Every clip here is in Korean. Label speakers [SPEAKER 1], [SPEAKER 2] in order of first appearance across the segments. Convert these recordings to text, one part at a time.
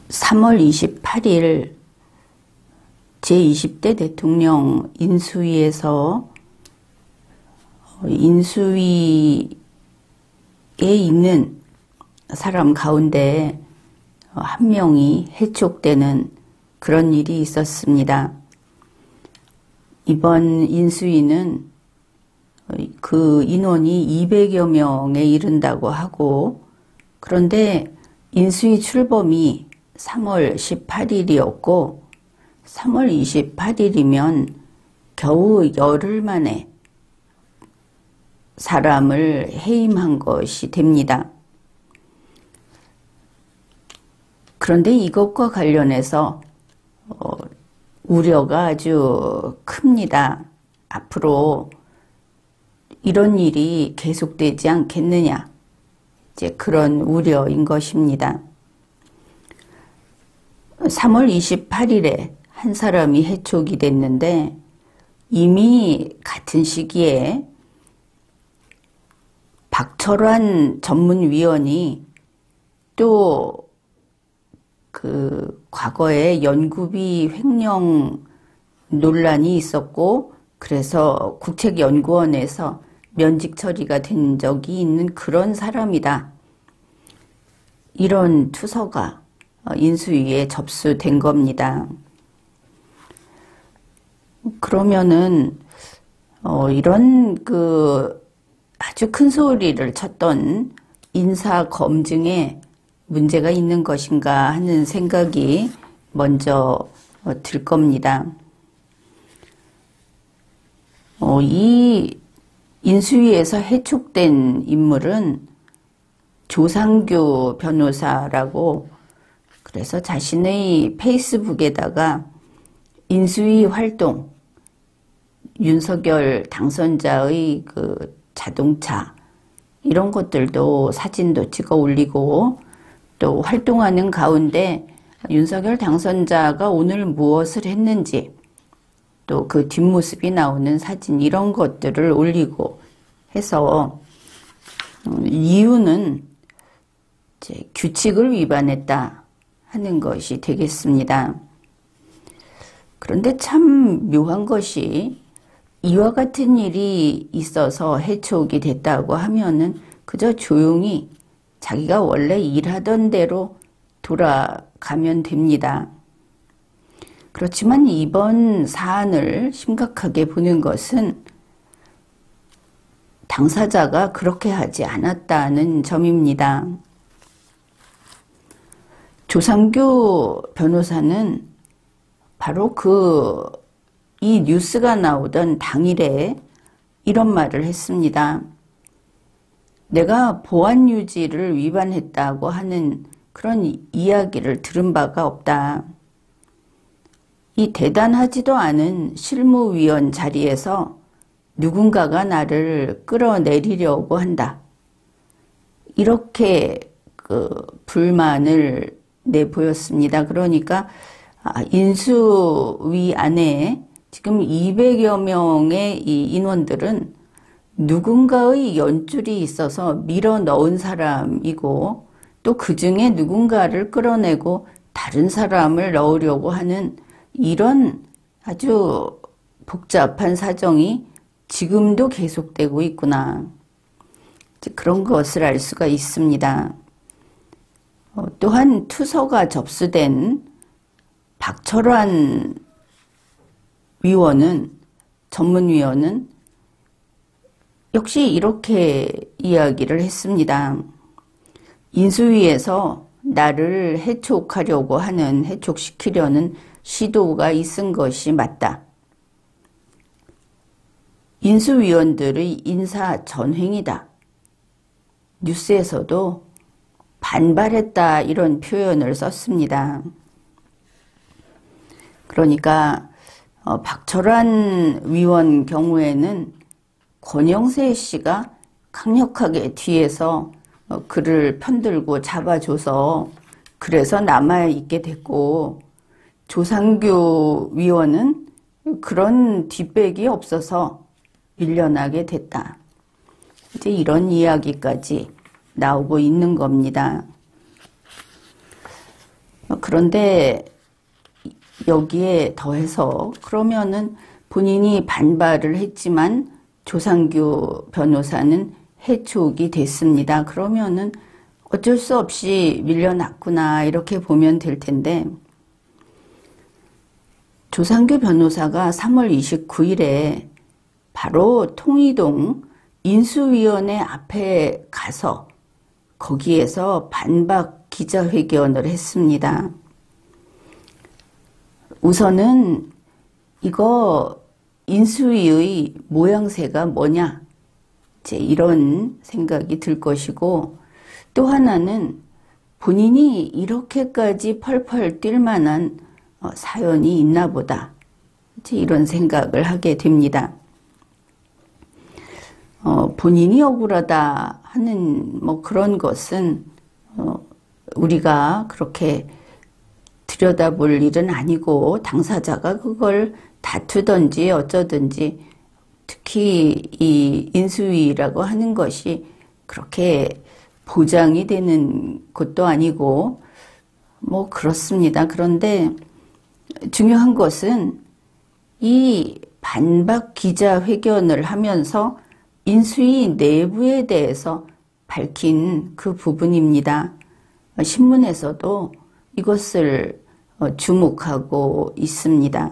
[SPEAKER 1] 3월 28일 제20대 대통령 인수위에서 인수위에 있는 사람 가운데 한 명이 해촉되는 그런 일이 있었습니다. 이번 인수위는 그 인원이 200여 명에 이른다고 하고, 그런데 인수위 출범이 3월 18일이었고 3월 28일이면 겨우 열흘 만에 사람을 해임한 것이 됩니다. 그런데 이것과 관련해서 우려가 아주 큽니다. 앞으로 이런 일이 계속되지 않겠느냐, 이제 그런 우려인 것입니다. 3월 28일에 한 사람이 해촉이 됐는데 이미 같은 시기에 박철환 전문위원이 또 그 과거에 연구비 횡령 논란이 있었고, 그래서 국책연구원에서 면직 처리가 된 적이 있는 그런 사람이다, 이런 투서가 인수위에 접수된 겁니다. 그러면은 이런 그 아주 큰 소리를 쳤던 인사 검증에 문제가 있는 것인가 하는 생각이 먼저 들 겁니다. 이 인수위에서 해촉된 인물은 조상규 변호사라고, 그래서 자신의 페이스북에다가 인수위 활동, 윤석열 당선자의 그 자동차 이런 것들도 사진도 찍어 올리고, 또 활동하는 가운데 윤석열 당선자가 오늘 무엇을 했는지, 또 그 뒷모습이 나오는 사진 이런 것들을 올리고 해서 이유는 이제 규칙을 위반했다 하는 것이 되겠습니다. 그런데 참 묘한 것이, 이와 같은 일이 있어서 해촉이 됐다고 하면은 그저 조용히 자기가 원래 일하던 대로 돌아가면 됩니다. 그렇지만 이번 사안을 심각하게 보는 것은 당사자가 그렇게 하지 않았다는 점입니다. 조상규 변호사는 바로 이 뉴스가 나오던 당일에 이런 말을 했습니다. 내가 보안 유지를 위반했다고 하는 그런 이야기를 들은 바가 없다. 이 대단하지도 않은 실무위원 자리에서 누군가가 나를 끌어내리려고 한다, 이렇게 그 불만을 내보였습니다. 그러니까 인수위 안에 지금 200여 명의 이 인원들은 누군가의 연줄이 있어서 밀어 넣은 사람이고, 또 그 중에 누군가를 끌어내고 다른 사람을 넣으려고 하는 이런 아주 복잡한 사정이 지금도 계속되고 있구나, 그런 것을 알 수가 있습니다. 또한 투서가 접수된 박철환 전문위원은 역시 이렇게 이야기를 했습니다. 인수위에서 나를 해촉시키려는 시도가 있은 것이 맞다. 인수위원들의 인사 전횡이다. 뉴스에서도 반발했다, 이런 표현을 썼습니다. 그러니까 박철환 위원 경우에는 권영세 씨가 강력하게 뒤에서 그를 편들고 잡아줘서 그래서 남아있게 됐고, 조상규 위원은 그런 뒷백이 없어서 밀려나게 됐다, 이제 이런 이야기까지 나오고 있는 겁니다. 그런데 여기에 더해서 그러면은 본인이 반발을 했지만 조상규 변호사는 해촉이 됐습니다. 그러면은 어쩔 수 없이 밀려났구나 이렇게 보면 될 텐데, 조상규 변호사가 3월 29일에 바로 통이동 인수위원회 앞에 가서 거기에서 반박 기자회견을 했습니다. 우선은 이거 인수위의 모양새가 뭐냐, 이제 이런 생각이 들 것이고, 또 하나는 본인이 이렇게까지 펄펄 뛸 만한 사연이 있나 보다, 이제 이런 생각을 하게 됩니다. 본인이 억울하다 하는 뭐 그런 것은 우리가 그렇게 들여다볼 일은 아니고, 당사자가 그걸 다투든지 어쩌든지, 특히 이 인수위라고 하는 것이 그렇게 보장이 되는 것도 아니고 뭐 그렇습니다. 그런데 중요한 것은 이 반박 기자회견을 하면서 인수위 내부에 대해서 밝힌 그 부분입니다. 신문에서도 이것을 주목하고 있습니다.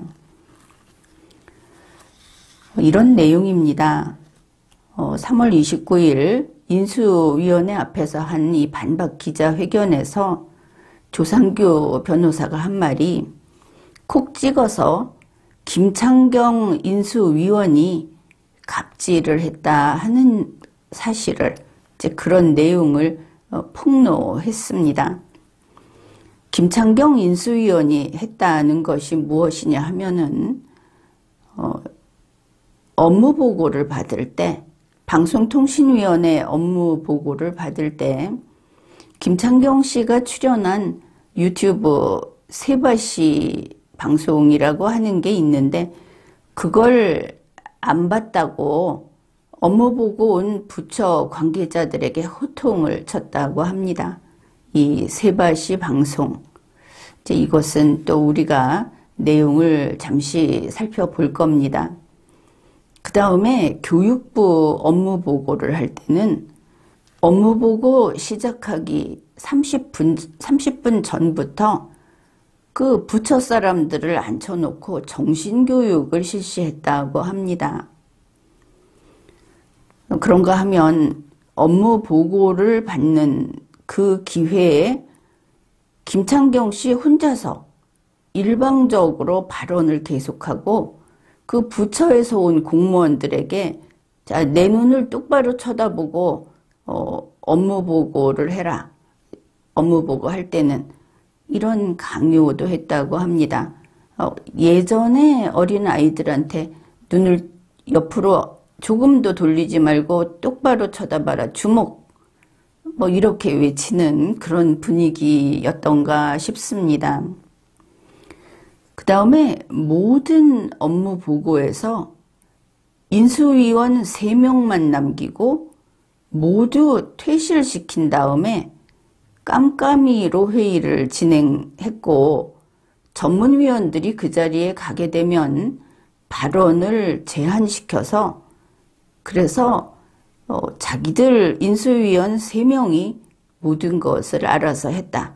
[SPEAKER 1] 이런 내용입니다. 3월 29일 인수위원회 앞에서 한 이 반박 기자회견에서 조상규 변호사가 한 말이, 콕 찍어서 김창경 인수위원이 갑질을 했다 하는 사실을, 이제 그런 내용을 폭로했습니다. 김창경 인수위원이 했다는 것이 무엇이냐 하면은 업무 보고를 받을 때, 방송통신위원회 업무 보고를 받을 때 김창경 씨가 출연한 유튜브 세바시 방송이라고 하는 게 있는데, 그걸 안 봤다고 업무 보고 온 부처 관계자들에게 호통을 쳤다고 합니다. 이 세바시 방송, 이제 이것은 또 우리가 내용을 잠시 살펴볼 겁니다. 그 다음에 교육부 업무 보고를 할 때는 업무 보고 시작하기 30분 전부터 그 부처 사람들을 앉혀놓고 정신교육을 실시했다고 합니다. 그런가 하면 업무 보고를 받는 그 기회에 김창경 씨 혼자서 일방적으로 발언을 계속하고, 그 부처에서 온 공무원들에게 자, 내 눈을 똑바로 쳐다보고 업무 보고를 해라. 업무 보고 할 때는 이런 강요도 했다고 합니다. 예전에 어린 아이들한테 눈을 옆으로 조금도 돌리지 말고 똑바로 쳐다봐라. 주목. 뭐 이렇게 외치는 그런 분위기였던가 싶습니다. 그 다음에 모든 업무 보고에서 인수위원 3명만 남기고 모두 퇴실시킨 다음에 깜깜이로 회의를 진행했고, 전문위원들이 그 자리에 가게 되면 발언을 제한시켜서, 그래서 자기들 인수위원 3명이 모든 것을 알아서 했다.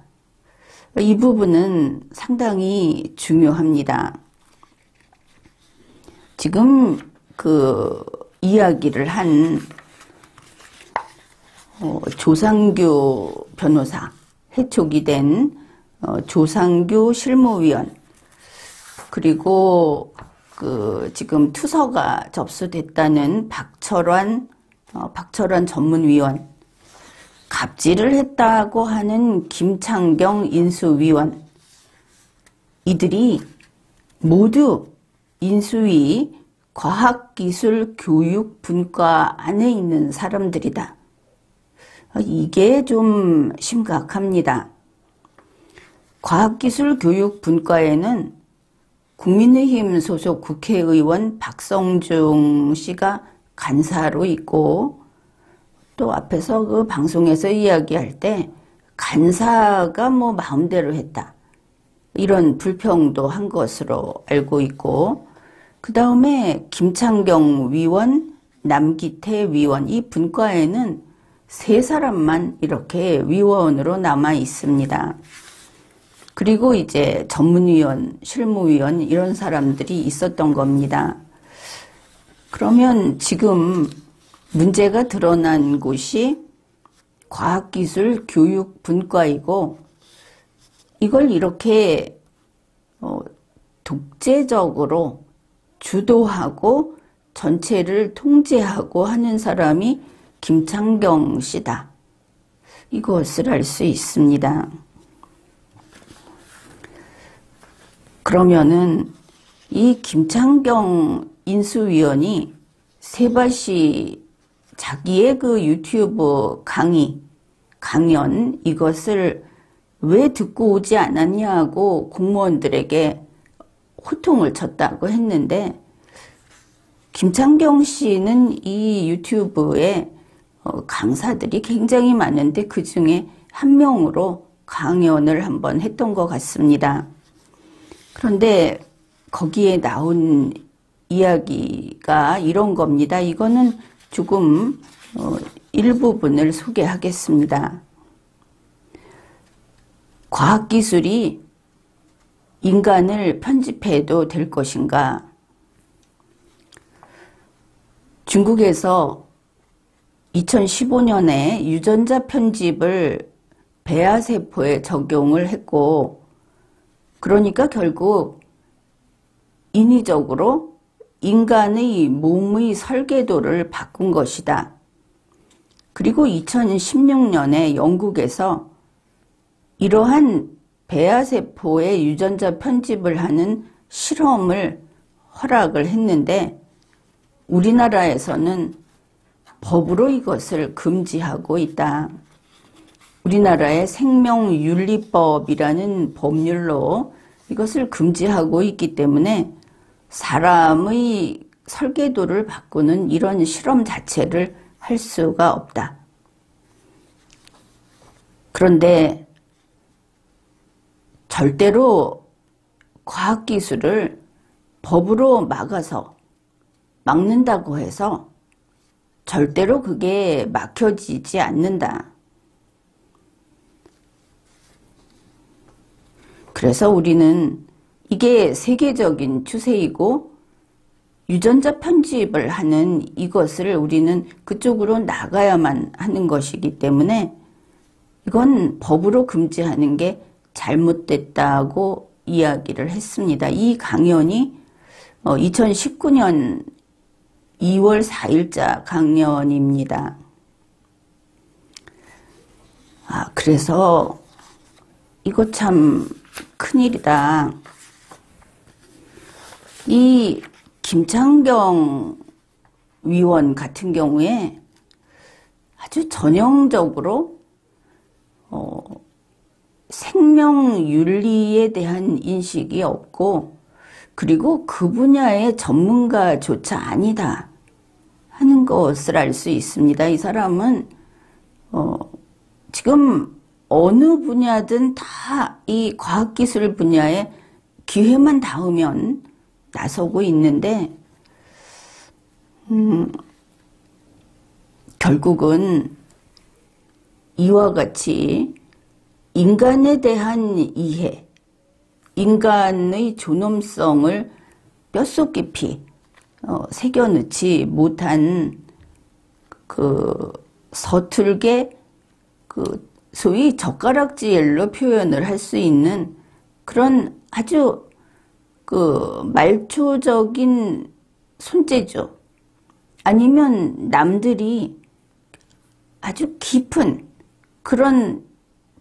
[SPEAKER 1] 이 부분은 상당히 중요합니다. 지금 그 이야기를 한 조상규 변호사, 해촉이 된 조상규 실무위원, 그리고 그 지금 투서가 접수됐다는 박철환 전문위원, 갑질을 했다고 하는 김창경 인수위원, 이들이 모두 인수위 과학기술교육분과 안에 있는 사람들이다. 이게 좀 심각합니다. 과학기술교육분과에는 국민의힘 소속 국회의원 박성중 씨가 간사로 있고, 또 앞에서 그 방송에서 이야기할 때 간사가 뭐 마음대로 했다, 이런 불평도 한 것으로 알고 있고, 그 다음에 김창경 위원, 남기태 위원, 이 분과에는 세 사람만 이렇게 위원으로 남아 있습니다. 그리고 이제 전문위원, 실무위원 이런 사람들이 있었던 겁니다. 그러면 지금 문제가 드러난 곳이 과학기술교육분과이고, 이걸 이렇게 독재적으로 주도하고 전체를 통제하고 하는 사람이 김창경 씨다. 이것을 알 수 있습니다. 그러면은 이 김창경 인수위원이 세바시 자기의 그 유튜브 강연 이것을 왜 듣고 오지 않았냐고 공무원들에게 호통을 쳤다고 했는데, 김창경 씨는 이 유튜브에 강사들이 굉장히 많은데 그 중에 한 명으로 강연을 한번 했던 것 같습니다. 그런데 거기에 나온 이야기가 이런 겁니다. 이거는 조금 일부분을 소개하겠습니다. 과학기술이 인간을 편집해도 될 것인가? 중국에서 2015년에 유전자 편집을 배아세포에 적용을 했고, 그러니까 결국 인위적으로 인간의 몸의 설계도를 바꾼 것이다. 그리고 2016년에 영국에서 이러한 배아세포의 유전자 편집을 하는 실험을 허락을 했는데, 우리나라에서는 법으로 이것을 금지하고 있다. 우리나라의 생명윤리법이라는 법률로 이것을 금지하고 있기 때문에 사람의 설계도를 바꾸는 이런 실험 자체를 할 수가 없다. 그런데 절대로 과학기술을 법으로 막는다고 해서 절대로 그게 막혀지지 않는다. 그래서 우리는 이게 세계적인 추세이고, 유전자 편집을 하는 이것을 우리는 그쪽으로 나가야만 하는 것이기 때문에 이건 법으로 금지하는 게 잘못됐다고 이야기를 했습니다. 이 강연이 2019년 2월 4일자 강연입니다. 그래서 이거 참 큰일이다. 이 김창경 위원 같은 경우에 아주 전형적으로 생명윤리에 대한 인식이 없고, 그리고 그 분야의 전문가조차 아니다 하는 것을 알 수 있습니다. 이 사람은 지금 어느 분야든 다 이 과학기술 분야에 기회만 닿으면 나서고 있는데, 결국은 이와 같이 인간에 대한 이해, 인간의 존엄성을 뼛속 깊이 새겨넣지 못한 서툴게 소위 젓가락질로 표현을 할 수 있는 그런 아주 말초적인 손재주, 아니면 남들이 아주 깊은 그런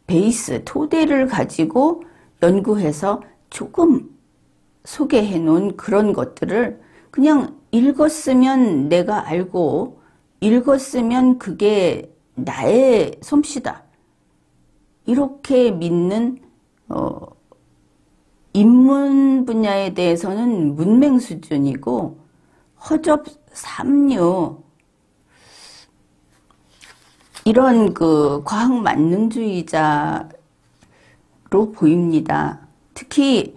[SPEAKER 1] 베이스, 토대를 가지고 연구해서 조금 소개해 놓은 그런 것들을 그냥 읽었으면 내가 알고, 읽었으면 그게 나의 솜씨다, 이렇게 믿는 인문 분야에 대해서는 문맹 수준이고 허접삼류, 이런 과학 만능주의자로 보입니다. 특히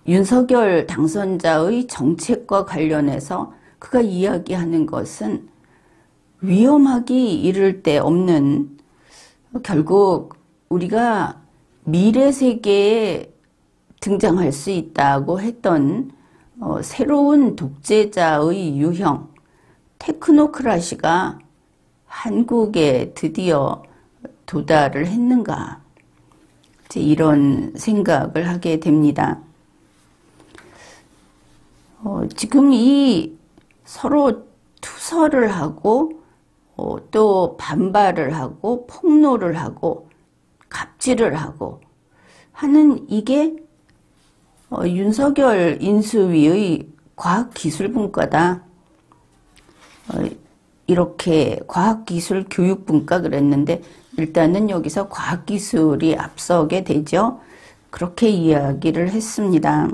[SPEAKER 1] 윤석열 당선자의 정책과 관련해서 그가 이야기하는 것은 위험하기 이를 데 없는, 결국 우리가 미래 세계에 등장할 수 있다고 했던 새로운 독재자의 유형, 테크노크라시가 한국에 드디어 도달을 했는가, 이제 이런 생각을 하게 됩니다. 지금 이 서로 투설을 하고 또 반발을 하고 폭로를 하고 갑질을 하고 하는 이게 윤석열 인수위의 과학기술분과다. 이렇게 과학기술교육분과 그랬는데 일단은 여기서 과학기술이 앞서게 되죠. 그렇게 이야기를 했습니다.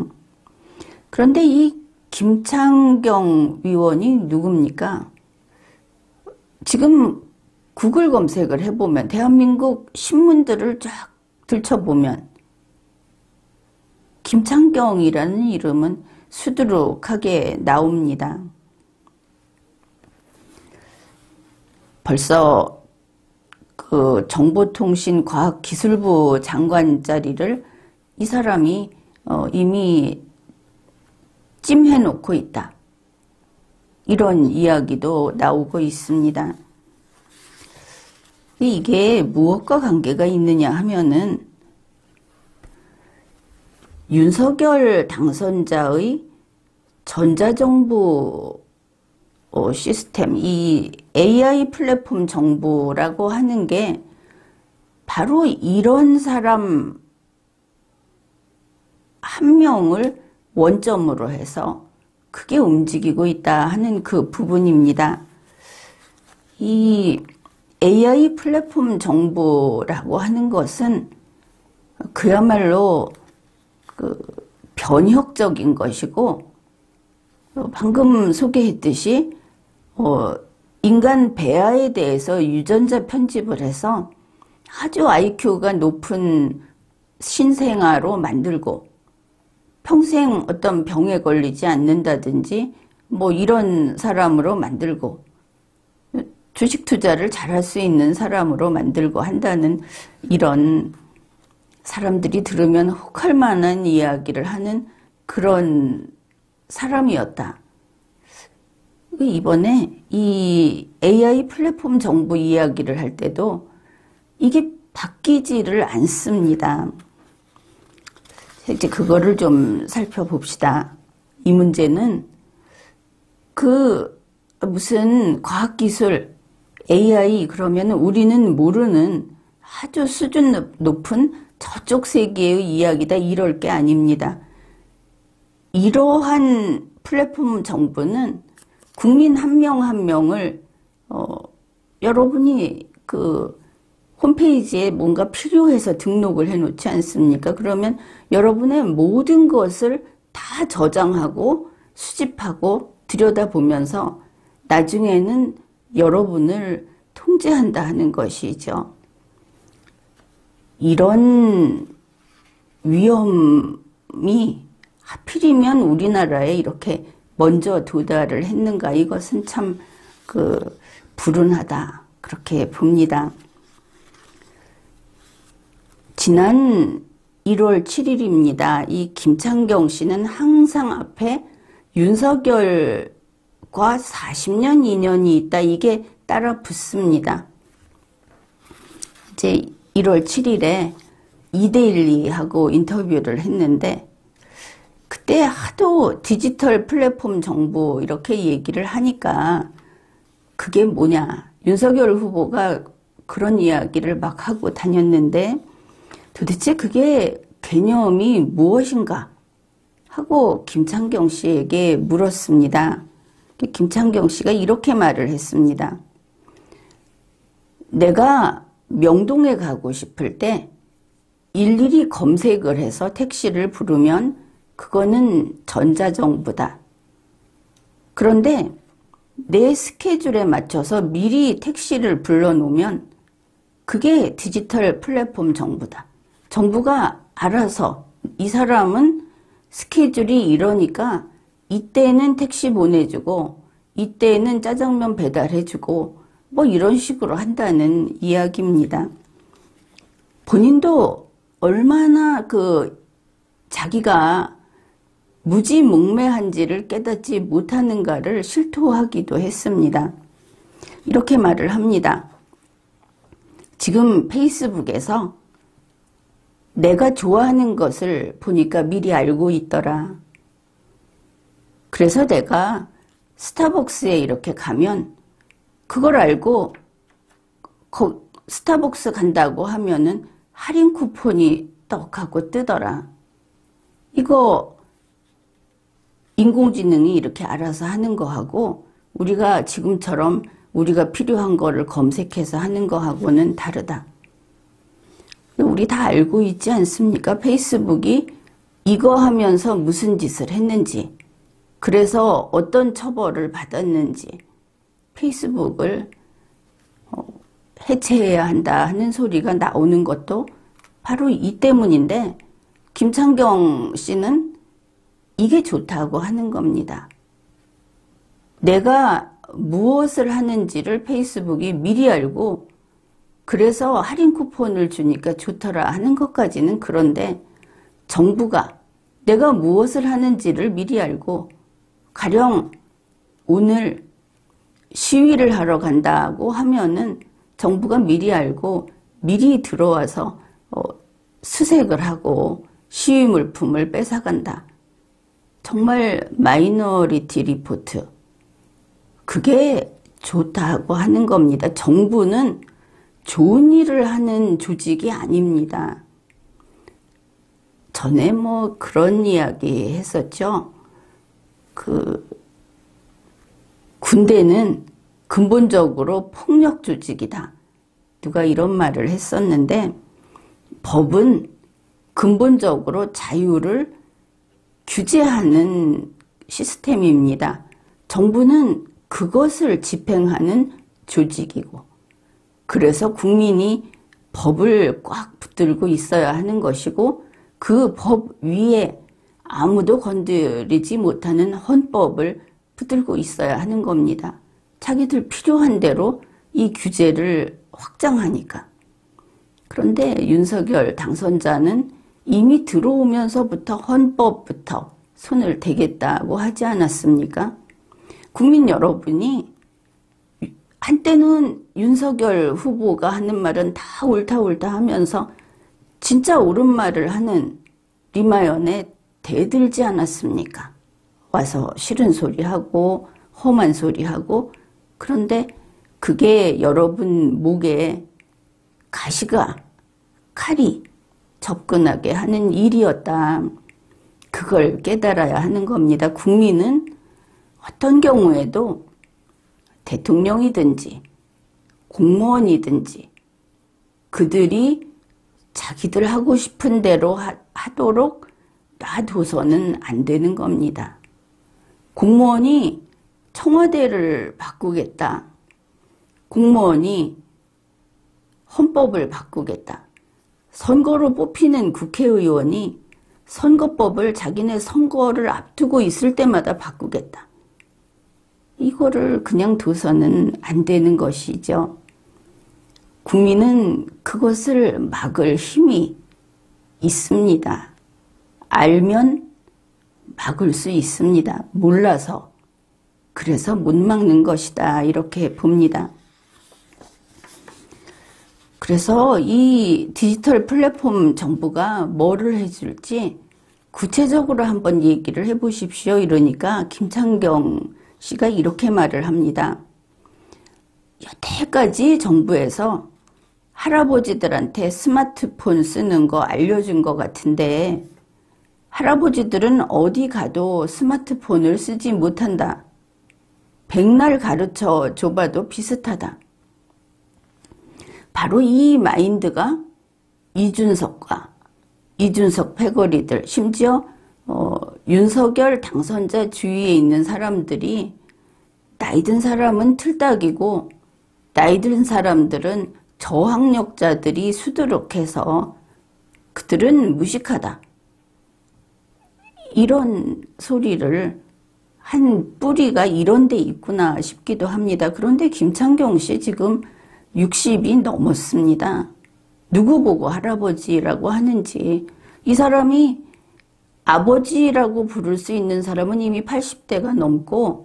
[SPEAKER 1] 그런데 이 김창경 위원이 누굽니까? 지금 구글 검색을 해보면, 대한민국 신문들을 쫙 들춰보면 김창경이라는 이름은 수두룩하게 나옵니다. 벌써 그 정보통신과학기술부 장관 자리를 이 사람이 이미 찜해놓고 있다. 이런 이야기도 나오고 있습니다. 이게 무엇과 관계가 있느냐 하면은 윤석열 당선자의 전자정부 시스템, 이 AI 플랫폼 정보라고 하는 게 바로 이런 사람 한 명을 원점으로 해서 크게 움직이고 있다 하는 그 부분입니다. 이 AI 플랫폼 정보라고 하는 것은 그야말로 그 변혁적인 것이고, 방금 소개했듯이 인간 배아에 대해서 유전자 편집을 해서 아주 IQ가 높은 신생아로 만들고 평생 어떤 병에 걸리지 않는다든지 뭐 이런 사람으로 만들고 주식 투자를 잘할 수 있는 사람으로 만들고 한다는, 이런 사람들이 들으면 혹할 만한 이야기를 하는 그런 사람이었다. 이번에 이 AI 플랫폼 정보 이야기를 할 때도 이게 바뀌지를 않습니다. 이제 그거를 좀 살펴봅시다. 이 문제는 그 무슨 과학기술 AI 그러면 우리는 모르는 아주 수준 높은 저쪽 세계의 이야기다, 이럴 게 아닙니다. 이러한 플랫폼 정보는 국민 한 명 한 명을 여러분이 그 홈페이지에 뭔가 필요해서 등록을 해놓지 않습니까? 그러면 여러분의 모든 것을 다 저장하고 수집하고 들여다보면서 나중에는 여러분을 통제한다 하는 것이죠. 이런 위험이 하필이면 우리나라에 이렇게 먼저 도달을 했는가, 이것은 참 불운하다, 그렇게 봅니다. 지난 1월 7일입니다. 이 김창경 씨는 항상 앞에 윤석열과 40년 인연이 있다, 이게 따라 붙습니다. 이제 1월 7일에 이데일리하고 인터뷰를 했는데, 그때 하도 디지털 플랫폼 정보 이렇게 얘기를 하니까 그게 뭐냐, 윤석열 후보가 그런 이야기를 막 하고 다녔는데 도대체 그게 개념이 무엇인가 하고 김창경 씨에게 물었습니다. 김창경 씨가 이렇게 말을 했습니다. 내가 명동에 가고 싶을 때 일일이 검색을 해서 택시를 부르면 그거는 전자정부다. 그런데 내 스케줄에 맞춰서 미리 택시를 불러놓으면 그게 디지털 플랫폼 정부다. 정부가 알아서 이 사람은 스케줄이 이러니까 이때는 택시 보내주고 이때는 짜장면 배달해주고 뭐 이런 식으로 한다는 이야기입니다. 본인도 얼마나 자기가 무지몽매한지를 깨닫지 못하는가를 실토하기도 했습니다. 이렇게 말을 합니다. 지금 페이스북에서 내가 좋아하는 것을 보니까 미리 알고 있더라. 그래서 내가 스타벅스에 이렇게 가면 그걸 알고 스타벅스 간다고 하면은 할인 쿠폰이 떡 하고 뜨더라. 이거 인공지능이 이렇게 알아서 하는 거하고 우리가 지금처럼 우리가 필요한 거를 검색해서 하는 거하고는 다르다. 우리 다 알고 있지 않습니까? 페이스북이 이거 하면서 무슨 짓을 했는지, 그래서 어떤 처벌을 받았는지, 페이스북을 해체해야 한다 하는 소리가 나오는 것도 바로 이 때문인데, 김창경 씨는 이게 좋다고 하는 겁니다. 내가 무엇을 하는지를 페이스북이 미리 알고 그래서 할인 쿠폰을 주니까 좋더라 하는 것까지는 그런데, 정부가 내가 무엇을 하는지를 미리 알고 가령 오늘 시위를 하러 간다고 하면은 정부가 미리 알고 미리 들어와서 수색을 하고 시위 물품을 뺏어간다. 정말 마이너리티 리포트, 그게 좋다고 하는 겁니다. 정부는 좋은 일을 하는 조직이 아닙니다. 전에 뭐 그런 이야기 했었죠. 군대는 근본적으로 폭력 조직이다. 누가 이런 말을 했었는데, 법은 근본적으로 자유를 규제하는 시스템입니다. 정부는 그것을 집행하는 조직이고, 그래서 국민이 법을 꽉 붙들고 있어야 하는 것이고, 그 법 위에 아무도 건드리지 못하는 헌법을 붙들고 있어야 하는 겁니다. 자기들 필요한 대로 이 규제를 확장하니까. 그런데 윤석열 당선자는 이미 들어오면서부터 헌법부터 손을 대겠다고 하지 않았습니까? 국민 여러분이 한때는 윤석열 후보가 하는 말은 다 옳다 옳다 하면서 진짜 옳은 말을 하는 리마연에 대들지 않았습니까? 와서 싫은 소리하고 험한 소리하고. 그런데 그게 여러분 목에 칼이 접근하게 하는 일이었다. 그걸 깨달아야 하는 겁니다. 국민은 어떤 경우에도 대통령이든지 공무원이든지 그들이 자기들 하고 싶은 대로 하도록 놔둬서는 안 되는 겁니다. 공무원이 청와대를 바꾸겠다. 공무원이 헌법을 바꾸겠다. 선거로 뽑히는 국회의원이 선거법을 자기네 선거를 앞두고 있을 때마다 바꾸겠다. 이거를 그냥 둬서는 안 되는 것이죠. 국민은 그것을 막을 힘이 있습니다. 알면 막을 수 있습니다. 몰라서. 그래서 못 막는 것이다. 이렇게 봅니다. 그래서 이 디지털 플랫폼 정부가 뭐를 해줄지 구체적으로 한번 얘기를 해보십시오. 이러니까 김창경 씨가 이렇게 말을 합니다. 여태까지 정부에서 할아버지들한테 스마트폰 쓰는 거 알려준 것 같은데 할아버지들은 어디 가도 스마트폰을 쓰지 못한다. 백날 가르쳐 줘봐도 비슷하다. 바로 이 마인드가 이준석 패거리들, 심지어 윤석열 당선자 주위에 있는 사람들이 나이 든 사람은 틀딱이고 나이 든 사람들은 저학력자들이 수두룩해서 그들은 무식하다. 이런 소리를 한 뿌리가 이런 데 있구나 싶기도 합니다. 그런데 김창경 씨 지금 60이 넘었습니다. 누구 보고 할아버지라고 하는지. 이 사람이 아버지라고 부를 수 있는 사람은 이미 80대가 넘고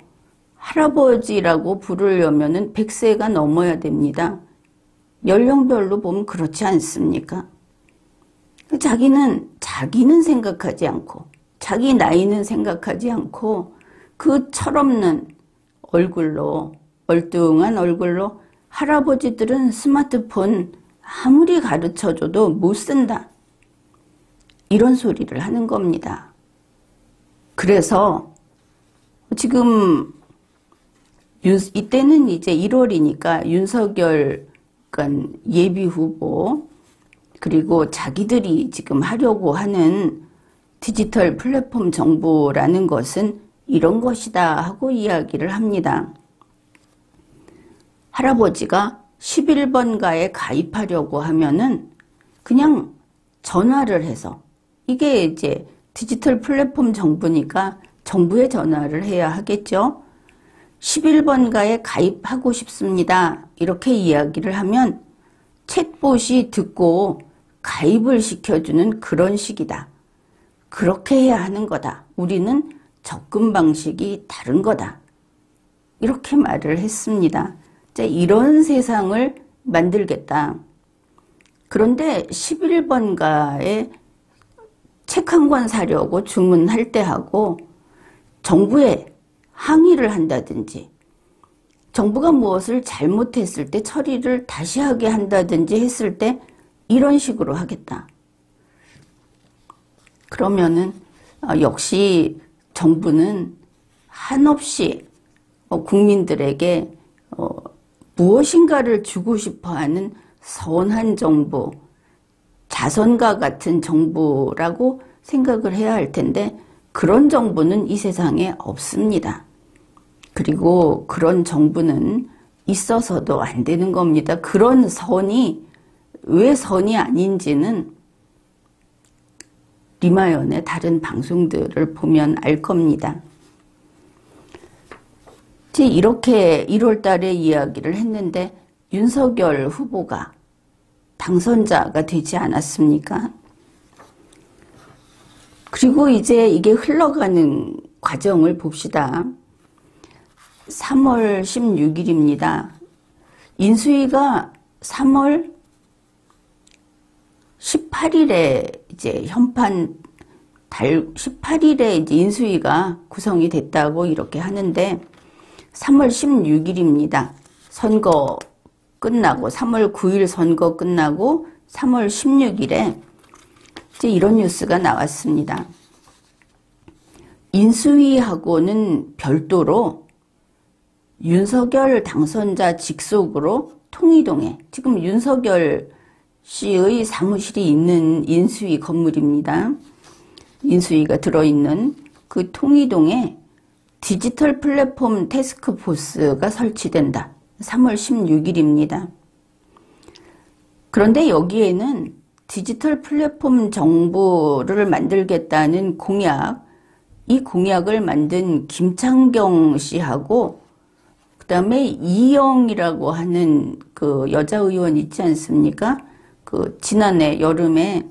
[SPEAKER 1] 할아버지라고 부르려면은 100세가 넘어야 됩니다. 연령별로 보면 그렇지 않습니까? 자기는 생각하지 않고 자기 나이는 생각하지 않고 그 철없는 얼굴로 얼뚱한 얼굴로 할아버지들은 스마트폰 아무리 가르쳐줘도 못 쓴다. 이런 소리를 하는 겁니다. 그래서 지금 이때는 이제 1월이니까 윤석열 예비 후보 그리고 자기들이 지금 하려고 하는 디지털 플랫폼 정보라는 것은 이런 것이다 하고 이야기를 합니다. 할아버지가 11번가에 가입하려고 하면은 그냥 전화를 해서 이게 이제 디지털 플랫폼 정부니까 정부에 전화를 해야 하겠죠. 11번가에 가입하고 싶습니다. 이렇게 이야기를 하면 챗봇이 듣고 가입을 시켜주는 그런 식이다. 그렇게 해야 하는 거다. 우리는 접근 방식이 다른 거다. 이렇게 말을 했습니다. 자, 이런 세상을 만들겠다. 그런데 11번가에 책 한 권 사려고 주문할 때 하고 정부에 항의를 한다든지 정부가 무엇을 잘못했을 때 처리를 다시 하게 한다든지 했을 때 이런 식으로 하겠다. 그러면은 역시 정부는 한없이 국민들에게 무엇인가를 주고 싶어하는 선한 정부, 자선과 같은 정부라고 생각을 해야 할 텐데 그런 정부는 이 세상에 없습니다. 그리고 그런 정부는 있어서도 안 되는 겁니다. 그런 선이 왜 선이 아닌지는 리마연의 다른 방송들을 보면 알 겁니다. 이렇게 1월 달에 이야기를 했는데 윤석열 후보가 당선자가 되지 않았습니까? 그리고 이제 이게 흘러가는 과정을 봅시다. 3월 16일입니다. 인수위가 3월 18일에 이제 현판 18일에 이제 인수위가 구성이 됐다고 이렇게 하는데 3월 16일입니다. 선거 끝나고 3월 9일 선거 끝나고 3월 16일에 이제 이런 뉴스가 나왔습니다. 인수위하고는 별도로 윤석열 당선자 직속으로 통이동에 지금 윤석열 씨의 사무실이 있는 인수위 건물입니다. 인수위가 들어있는 그 통이동에 디지털 플랫폼 태스크포스가 설치된다. 3월 16일입니다. 그런데 여기에는 디지털 플랫폼 정보를 만들겠다는 공약, 이 공약을 만든 김창경 씨하고 그 다음에 이영이라고 하는 그 여자 의원 있지 않습니까? 그 지난해 여름에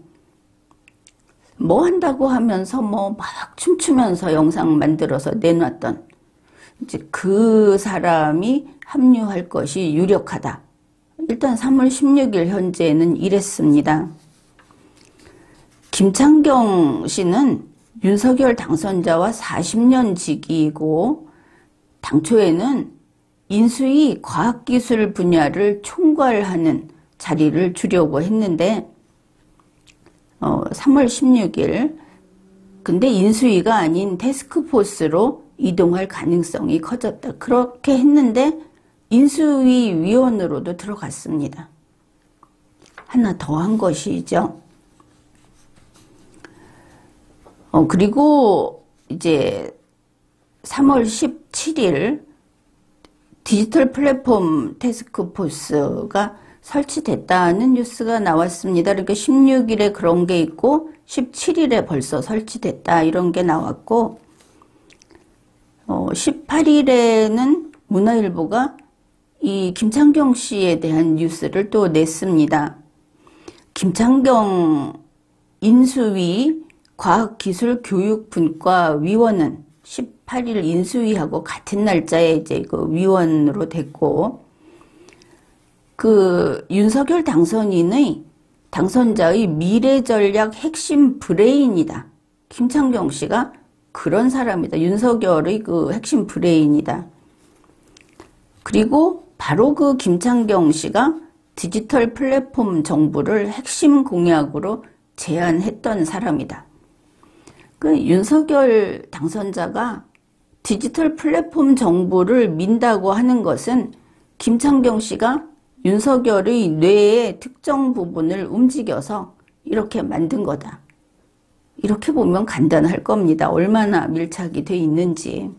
[SPEAKER 1] 뭐 한다고 하면서 뭐 막 춤추면서 영상 만들어서 내놨던 이제 그 사람이 합류할 것이 유력하다. 일단 3월 16일 현재는 이랬습니다. 김창경 씨는 윤석열 당선자와 40년 지기이고 당초에는 인수위 과학기술 분야를 총괄하는 자리를 주려고 했는데 3월 16일 근데 인수위가 아닌 태스크포스로 이동할 가능성이 커졌다. 그렇게 했는데 인수위 위원으로도 들어갔습니다. 하나 더 한 것이죠. 그리고 이제 3월 17일 디지털 플랫폼 태스크포스가 설치됐다는 뉴스가 나왔습니다. 그러니까 16일에 그런 게 있고 17일에 벌써 설치됐다 이런 게 나왔고 18일에는 문화일보가 이 김창경 씨에 대한 뉴스를 또 냈습니다. 김창경 인수위 과학기술교육분과위원은 18일 인수위하고 같은 날짜에 이제 그 위원으로 됐고, 그 윤석열 당선자의 미래전략 핵심 브레인이다. 김창경 씨가 그런 사람이다. 윤석열의 그 핵심 브레인이다. 그리고 바로 그 김창경 씨가 디지털 플랫폼 정부를 핵심 공약으로 제안했던 사람이다. 그 윤석열 당선자가 디지털 플랫폼 정부를 민다고 하는 것은 김창경 씨가 윤석열의 뇌의 특정 부분을 움직여서 이렇게 만든 거다. 이렇게 보면 간단할 겁니다. 얼마나 밀착이 돼 있는지.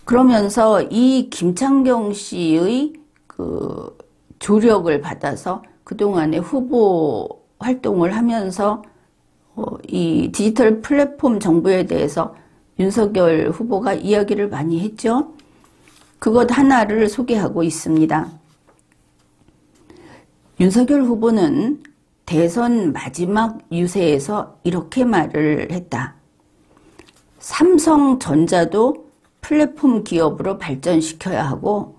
[SPEAKER 1] 그러면서 이 김창경 씨의 그 조력을 받아서 그동안에 후보 활동을 하면서 이 디지털 플랫폼 정부에 대해서 윤석열 후보가 이야기를 많이 했죠. 그것 하나를 소개하고 있습니다. 윤석열 후보는 대선 마지막 유세에서 이렇게 말을 했다. 삼성전자도 플랫폼 기업으로 발전시켜야 하고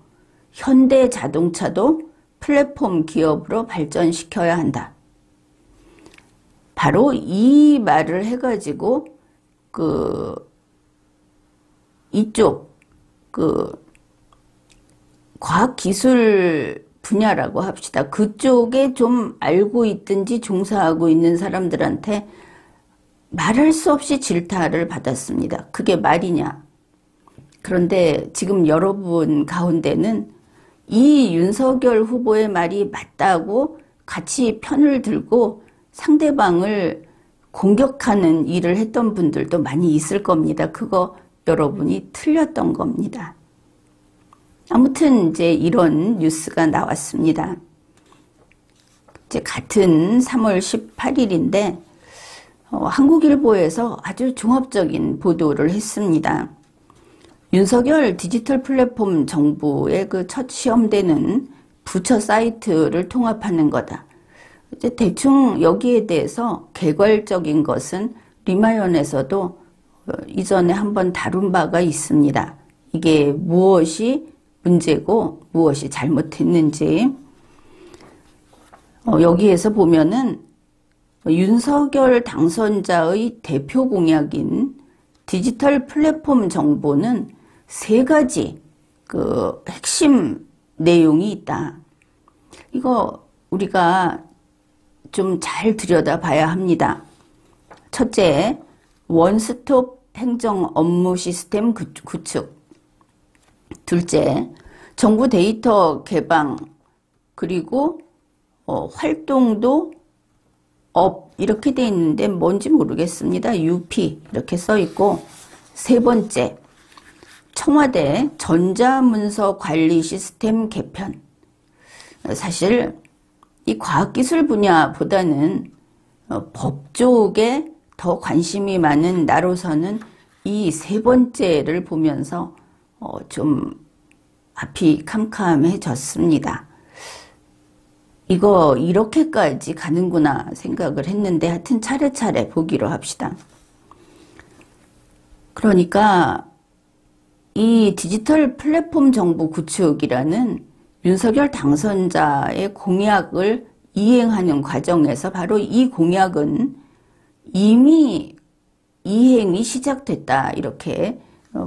[SPEAKER 1] 현대자동차도 플랫폼 기업으로 발전시켜야 한다. 바로 이 말을 해가지고 이쪽 과학기술 분야라고 합시다. 그쪽에 좀 알고 있든지 종사하고 있는 사람들한테 말할 수 없이 질타를 받았습니다. 그게 말이냐? 그런데 지금 여러분 가운데는 이 윤석열 후보의 말이 맞다고 같이 편을 들고 상대방을 공격하는 일을 했던 분들도 많이 있을 겁니다. 그거 여러분이 틀렸던 겁니다. 아무튼 이제 이런 뉴스가 나왔습니다. 이제 같은 3월 18일인데 한국일보에서 아주 종합적인 보도를 했습니다. 윤석열 디지털 플랫폼 정부의 그 첫 시험대는 부처 사이트를 통합하는 거다. 이제 대충 여기에 대해서 개괄적인 것은 리마연에서도 이전에 한번 다룬 바가 있습니다. 이게 무엇이 문제고 무엇이 잘못했는지. 여기에서 보면은 윤석열 당선자의 대표 공약인 디지털 플랫폼 정보는 3가지 그 핵심 내용이 있다. 이거 우리가 좀 잘 들여다봐야 합니다. 첫째, 원스톱 행정 업무 시스템 구축. 둘째, 정부 데이터 개방, 그리고 활동도 업 이렇게 돼 있는데 뭔지 모르겠습니다. UP 이렇게 써 있고, 세 번째, 청와대 전자문서 관리 시스템 개편. 사실 이 과학기술 분야보다는 법 쪽에 더 관심이 많은 나로서는 이 세 번째를 보면서 좀 앞이 캄캄해졌습니다. 이거 이렇게까지 가는구나 생각을 했는데 하여튼 차례차례 보기로 합시다. 그러니까 이 디지털 플랫폼 정부 구축이라는 윤석열 당선자의 공약을 이행하는 과정에서 바로 이 공약은 이미 이행이 시작됐다 이렇게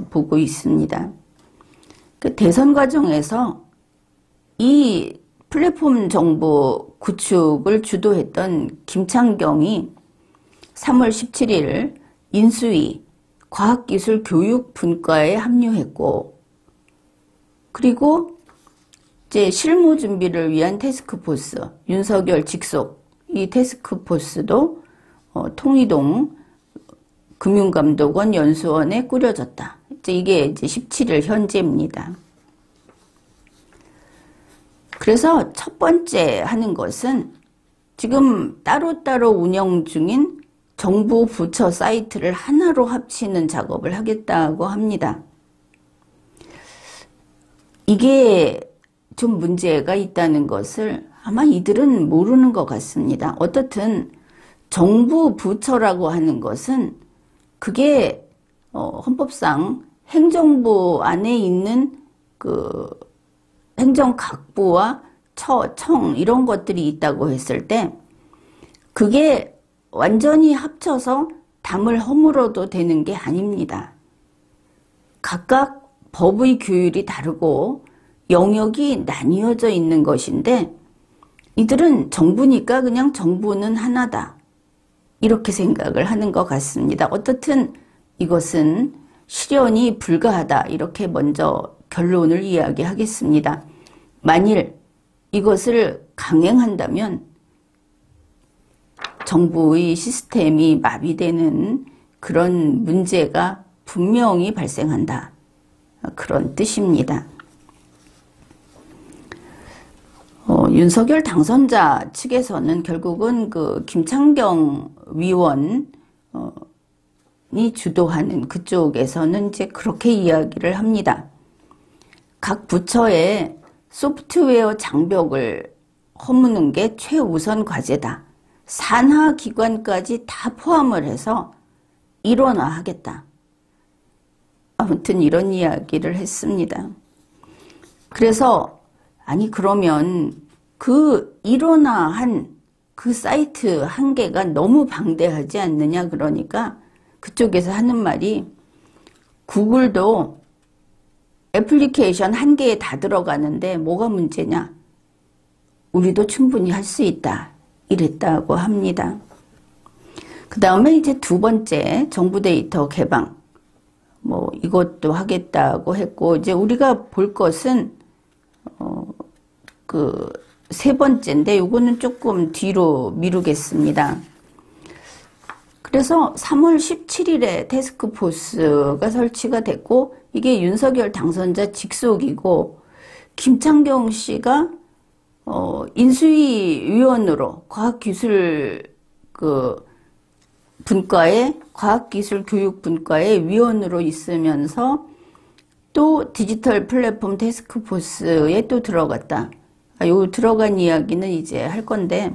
[SPEAKER 1] 보고 있습니다. 그 대선 과정에서 이 플랫폼 정부 구축을 주도했던 김창경이 3월 17일 인수위 과학기술교육분과에 합류했고, 그리고 이제 실무 준비를 위한 테스크포스, 윤석열 직속 이 테스크포스도 통이동 금융감독원 연수원에 꾸려졌다. 이제 이게 이제 17일 현재입니다. 그래서 첫 번째 하는 것은 지금 따로따로 운영 중인 정부 부처 사이트를 하나로 합치는 작업을 하겠다고 합니다. 이게 좀 문제가 있다는 것을 아마 이들은 모르는 것 같습니다. 어떻든 정부 부처라고 하는 것은 그게 헌법상 행정부 안에 있는 그 행정각부와 청 이런 것들이 있다고 했을 때 그게 완전히 합쳐서 담을 허물어도 되는 게 아닙니다. 각각 법의 규율이 다르고 영역이 나뉘어져 있는 것인데 이들은 정부니까 그냥 정부는 하나다 이렇게 생각을 하는 것 같습니다. 어떻든 이것은 실현이 불가하다 이렇게 먼저 결론을 이야기하겠습니다. 만일 이것을 강행한다면 정부의 시스템이 마비되는 그런 문제가 분명히 발생한다. 그런 뜻입니다. 윤석열 당선자 측에서는 결국은 그 김창경 위원이 주도하는 그쪽에서는 이제 그렇게 이야기를 합니다. 각 부처의 소프트웨어 장벽을 허무는 게 최우선 과제다. 산하 기관까지 다 포함을 해서 일원화하겠다. 아무튼 이런 이야기를 했습니다. 그래서 아니 그러면 그 일원화한 그 사이트 한 개가 너무 방대하지 않느냐 그러니까 그쪽에서 하는 말이 구글도 애플리케이션 한 개에 다 들어가는데 뭐가 문제냐? 우리도 충분히 할 수 있다. 이랬다고 합니다. 그 다음에 이제 두 번째 정부 데이터 개방 뭐 이것도 하겠다고 했고 이제 우리가 볼 것은 그 세 번째인데 요거는 조금 뒤로 미루겠습니다. 그래서 3월 17일에 태스크포스가 설치가 됐고 이게 윤석열 당선자 직속이고 김창경 씨가 인수위 위원으로 과학기술 분과의 과학기술교육분과의 위원으로 있으면서 또 디지털 플랫폼 태스크포스에 또 들어갔다. 요 들어간 이야기는 이제 할 건데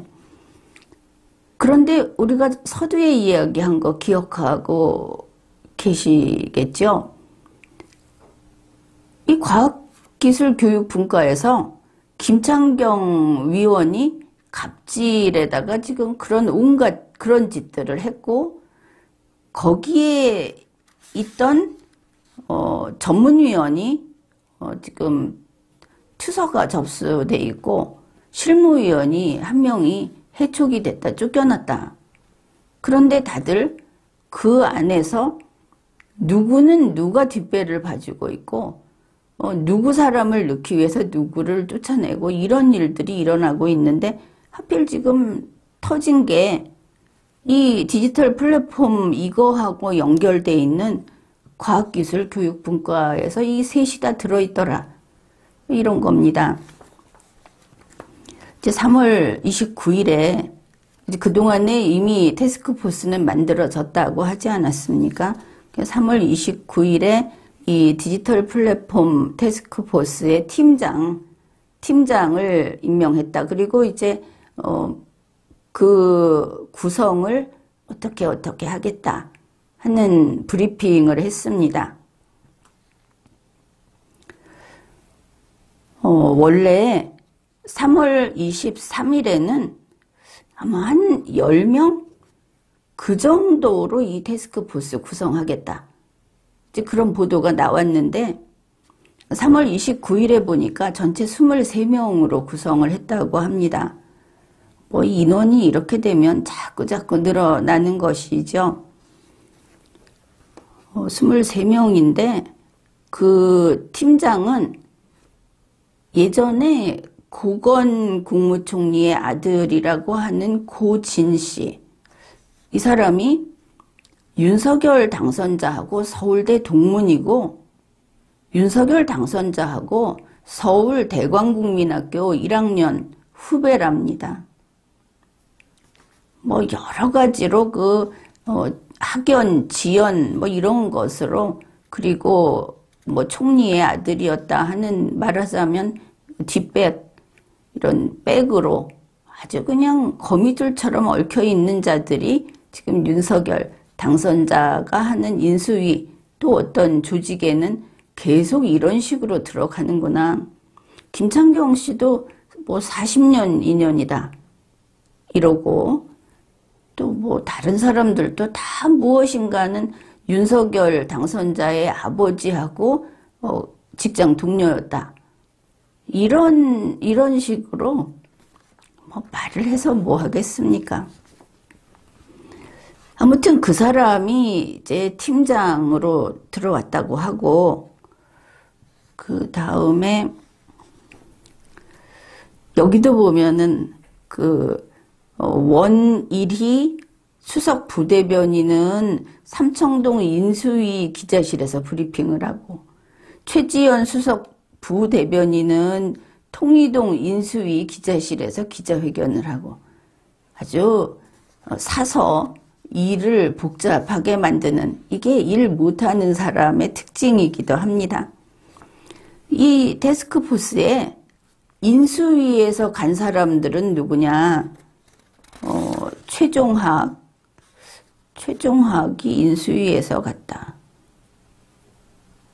[SPEAKER 1] 그런데 우리가 서두에 이야기한 거 기억하고 계시겠죠? 이 과학기술교육분과에서 김창경 위원이 갑질에다가 지금 그런 온갖 그런 짓들을 했고 거기에 있던 전문위원이 지금 투서가 접수돼 있고 실무위원이 한 명이 해촉이 됐다 쫓겨났다. 그런데 다들 그 안에서 누구는 누가 뒷배를 봐주고 있고 누구 사람을 넣기 위해서 누구를 쫓아내고 이런 일들이 일어나고 있는데 하필 지금 터진 게 이 디지털 플랫폼 이거하고 연결돼 있는 과학기술교육분과에서 이 셋이 다 들어있더라. 이런 겁니다. 이제 3월 29일에 이제 그동안에 이미 태스크포스는 만들어졌다고 하지 않았습니까? 3월 29일에 이 디지털 플랫폼 태스크포스의 팀장을 임명했다. 그리고 이제 그 구성을 어떻게 하겠다 하는 브리핑을 했습니다. 원래 3월 23일에는 아마 한 10명? 그 정도로 이 태스크포스 구성하겠다. 이제 그런 보도가 나왔는데 3월 29일에 보니까 전체 23명으로 구성을 했다고 합니다. 뭐 인원이 이렇게 되면 자꾸 늘어나는 것이죠. 23명인데 그 팀장은 예전에 고건 국무총리의 아들이라고 하는 고진 씨. 이 사람이 윤석열 당선자하고 서울대 동문이고 윤석열 당선자하고 서울 대광국민학교 1학년 후배랍니다. 뭐 여러 가지로 학연, 지연 뭐 이런 것으로, 그리고 뭐 총리의 아들이었다 하는, 말하자면 뒷백, 이런 백으로 아주 그냥 거미줄처럼 얽혀 있는 자들이 지금 윤석열 당선자가 하는 인수위, 또 어떤 조직에는 계속 이런 식으로 들어가는구나. 김창경 씨도 뭐 40년 인연이다 이러고, 또 뭐 다른 사람들도 다 무엇인가는 윤석열 당선자의 아버지하고 직장 동료였다. 이런 식으로 뭐 말을 해서 뭐 하겠습니까? 아무튼 그 사람이 이제 팀장으로 들어왔다고 하고, 그 다음에 여기도 보면은 원일희 수석 부대변인은 삼청동 인수위 기자실에서 브리핑을 하고, 최지연 수석 부대변인은 통이동 인수위 기자실에서 기자회견을 하고, 아주 사서 일을 복잡하게 만드는, 이게 일 못하는 사람의 특징이기도 합니다. 이 태스크포스에 인수위에서 간 사람들은 누구냐? 최종학이 인수위에서 갔다.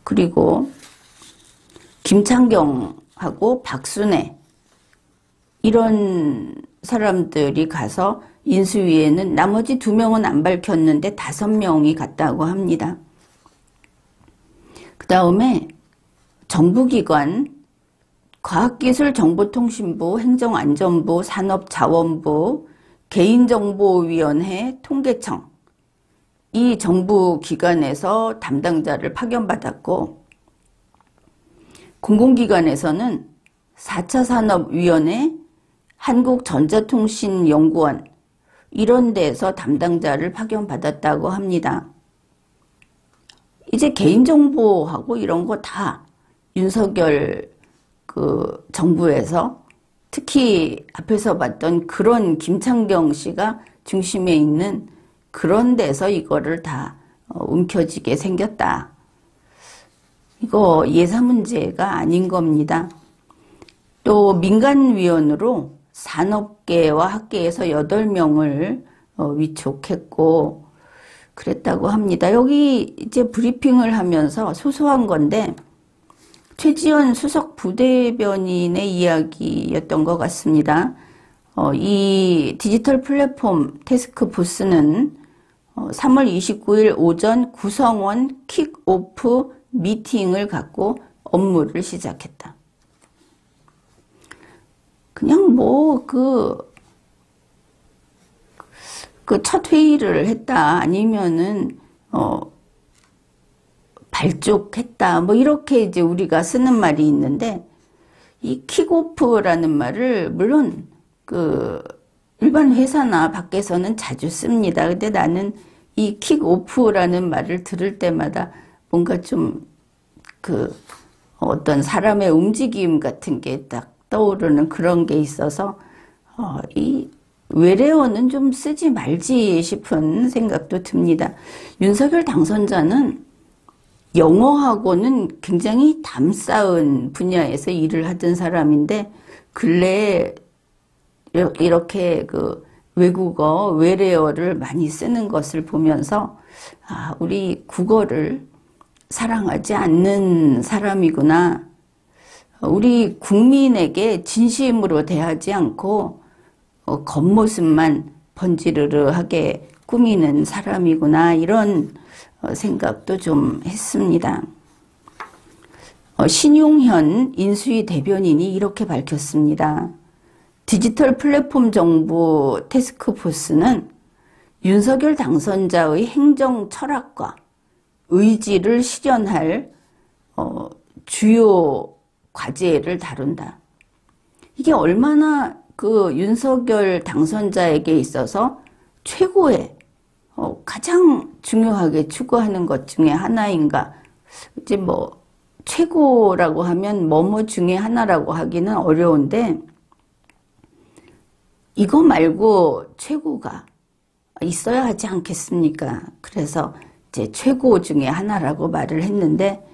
[SPEAKER 1] 그리고 김창경하고 박순애, 이런 사람들이 가서 인수위에는 나머지 2명은 안 밝혔는데 5명이 갔다고 합니다. 그 다음에 정부기관, 과학기술정보통신부, 행정안전부, 산업자원부, 개인정보위원회, 통계청, 이 정부기관에서 담당자를 파견받았고, 공공기관에서는 4차 산업위원회, 한국전자통신연구원, 이런 데서 담당자를 파견받았다고 합니다. 이제 개인정보하고 이런 거 다 윤석열 정부에서, 특히 앞에서 봤던 그런 김창경 씨가 중심에 있는 그런 데서 이거를 다 움켜쥐게 생겼다. 이거 예사 문제가 아닌 겁니다. 또 민간위원으로 산업계와 학계에서 8명을 위촉했고 그랬다고 합니다. 여기 이제 브리핑을 하면서 소소한 건데, 최지연 수석 부대변인의 이야기였던 것 같습니다. 이 디지털 플랫폼 태스크포스는 3월 29일 오전 구성원 킥오프 미팅을 갖고 업무를 시작했다. 그냥 뭐 첫 회의를 했다, 아니면은 발족했다, 뭐 이렇게 이제 우리가 쓰는 말이 있는데, 이 킥오프라는 말을 물론 일반 회사나 밖에서는 자주 씁니다. 근데 나는 이 킥오프라는 말을 들을 때마다 뭔가 좀 어떤 사람의 움직임 같은 게 딱 떠오르는 그런 게 있어서 이 외래어는 좀 쓰지 말지 싶은 생각도 듭니다. 윤석열 당선자는 영어하고는 굉장히 담쌓은 분야에서 일을 하던 사람인데, 근래에 이렇게 외국어, 외래어를 많이 쓰는 것을 보면서 우리 국어를 사랑하지 않는 사람이구나. 우리 국민에게 진심으로 대하지 않고 겉모습만 번지르르하게 꾸미는 사람이구나, 이런 생각도 좀 했습니다. 신용현 인수위 대변인이 이렇게 밝혔습니다. 디지털 플랫폼 정부 태스크포스는 윤석열 당선자의 행정 철학과 의지를 실현할 주요 과제를 다룬다. 이게 얼마나 윤석열 당선자에게 있어서 최고의 가장 중요하게 추구하는 것 중에 하나인가. 이제 뭐 최고라고 하면 뭐뭐 중에 하나라고 하기는 어려운데 이거 말고 최고가 있어야 하지 않겠습니까? 그래서 이제 최고 중에 하나라고 말을 했는데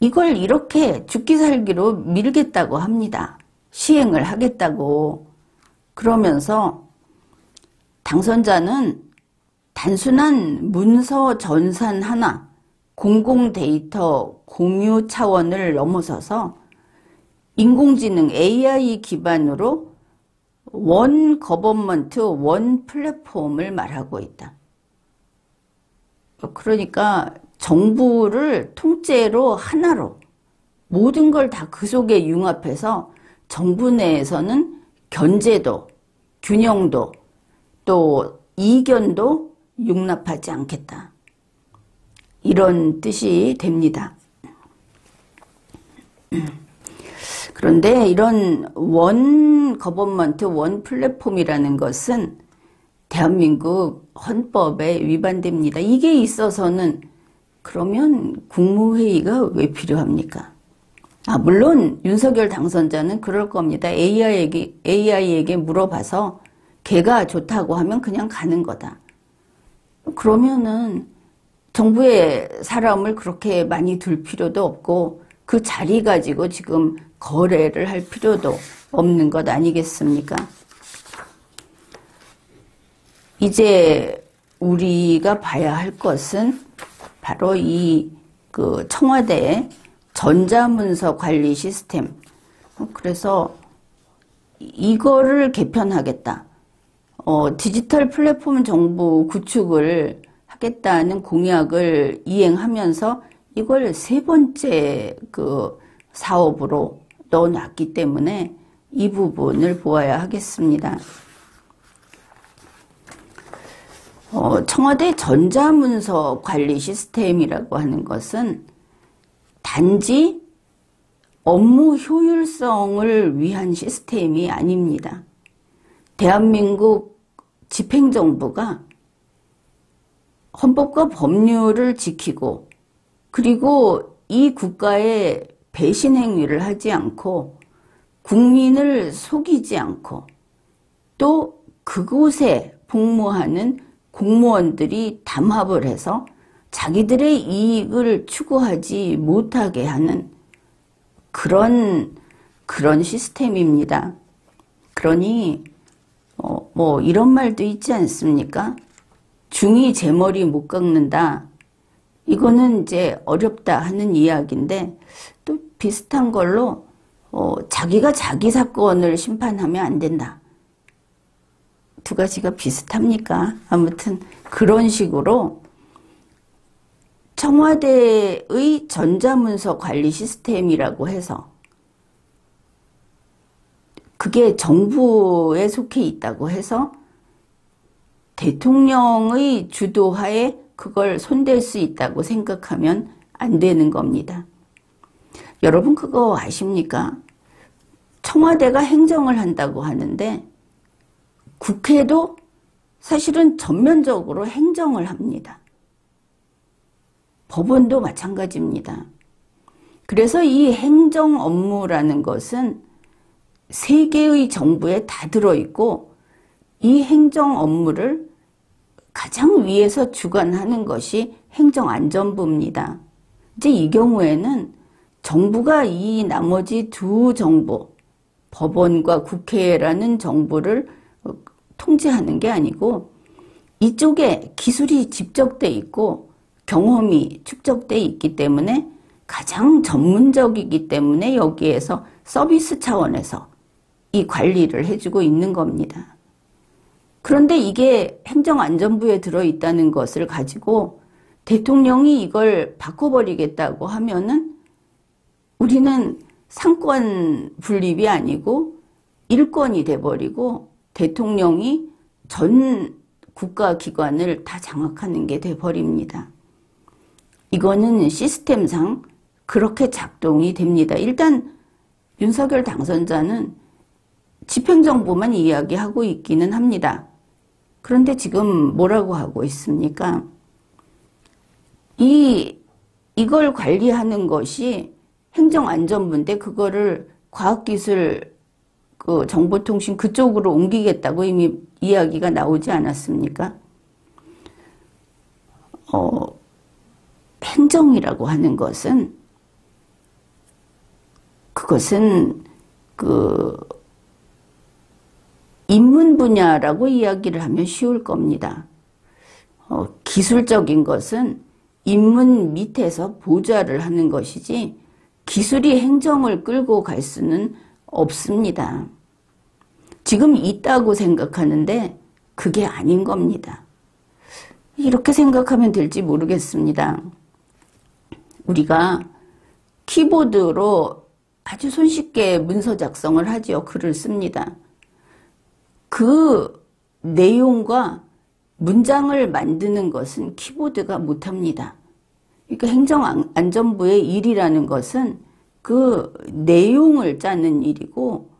[SPEAKER 1] 이걸 이렇게 죽기 살기로 밀겠다고 합니다. 시행을 하겠다고. 그러면서 당선자는 단순한 문서 전산 하나, 공공 데이터 공유 차원을 넘어서서 인공지능 AI 기반으로 원 거버먼트, 원 플랫폼을 말하고 있다. 그러니까 정부를 통째로 하나로 모든 걸 다 그 속에 융합해서 정부 내에서는 견제도, 균형도, 또 이견도 용납하지 않겠다. 이런 뜻이 됩니다. 그런데 이런 원 거버먼트, 원 플랫폼이라는 것은 대한민국 헌법에 위반됩니다. 이게 있어서는 그러면 국무회의가 왜 필요합니까? 물론 윤석열 당선자는 그럴 겁니다. AI에게 물어봐서 걔가 좋다고 하면 그냥 가는 거다. 그러면은 정부의 사람을 그렇게 많이 둘 필요도 없고 그 자리 가지고 지금 거래를 할 필요도 없는 것 아니겠습니까? 이제 우리가 봐야 할 것은 바로 그 청와대의 전자문서 관리 시스템. 그래서 이거를 개편하겠다. 디지털 플랫폼 정부 구축을 하겠다는 공약을 이행하면서 이걸 세 번째 그 사업으로 넣어놨기 때문에 이 부분을 보아야 하겠습니다. 청와대 전자문서 관리 시스템이라고 하는 것은 단지 업무 효율성을 위한 시스템이 아닙니다. 대한민국 집행정부가 헌법과 법률을 지키고 그리고 이 국가의 배신 행위를 하지 않고 국민을 속이지 않고 또 그곳에 복무하는 공무원들이 담합을 해서 자기들의 이익을 추구하지 못하게 하는 그런 시스템입니다. 그러니 뭐 이런 말도 있지 않습니까? 중이 제 머리 못 깎는다. 이거는 이제 어렵다 하는 이야기인데 또 비슷한 걸로 자기가 자기 사건을 심판하면 안 된다. 두 가지가 비슷합니까? 아무튼 그런 식으로 청와대의 전자문서 관리 시스템이라고 해서 그게 정부에 속해 있다고 해서 대통령의 주도하에 그걸 손댈 수 있다고 생각하면 안 되는 겁니다. 여러분 그거 아십니까? 청와대가 행정을 한다고 하는데 국회도 사실은 전면적으로 행정을 합니다. 법원도 마찬가지입니다. 그래서 이 행정 업무라는 것은 세 개의 정부에 다 들어있고 이 행정 업무를 가장 위에서 주관하는 것이 행정안전부입니다. 이제 이 경우에는 정부가 이 나머지 두 정부, 법원과 국회라는 정부를 통제하는 게 아니고 이쪽에 기술이 집적돼 있고 경험이 축적돼 있기 때문에 가장 전문적이기 때문에 여기에서 서비스 차원에서 이 관리를 해주고 있는 겁니다. 그런데 이게 행정안전부에 들어있다는 것을 가지고 대통령이 이걸 바꿔버리겠다고 하면은 우리는 상권 분립이 아니고 일권이 돼버리고 대통령이 전 국가기관을 다 장악하는 게 돼버립니다. 이거는 시스템상 그렇게 작동이 됩니다. 일단 윤석열 당선자는 집행정부만 이야기하고 있기는 합니다. 그런데 지금 뭐라고 하고 있습니까? 이걸 관리하는 것이 행정안전부인데 그거를 과학기술 그 정보통신 그쪽으로 옮기겠다고 이미 이야기가 나오지 않았습니까? 행정이라고 하는 것은 그것은 그 인문 분야라고 이야기를 하면 쉬울 겁니다. 기술적인 것은 인문 밑에서 보좌를 하는 것이지 기술이 행정을 끌고 갈 수는 없습니다. 지금 있다고 생각하는데 그게 아닌 겁니다. 이렇게 생각하면 될지 모르겠습니다. 우리가 키보드로 아주 손쉽게 문서 작성을 하지요. 글을 씁니다. 그 내용과 문장을 만드는 것은 키보드가 못합니다. 그러니까 행정안전부의 일이라는 것은 그 내용을 짜는 일이고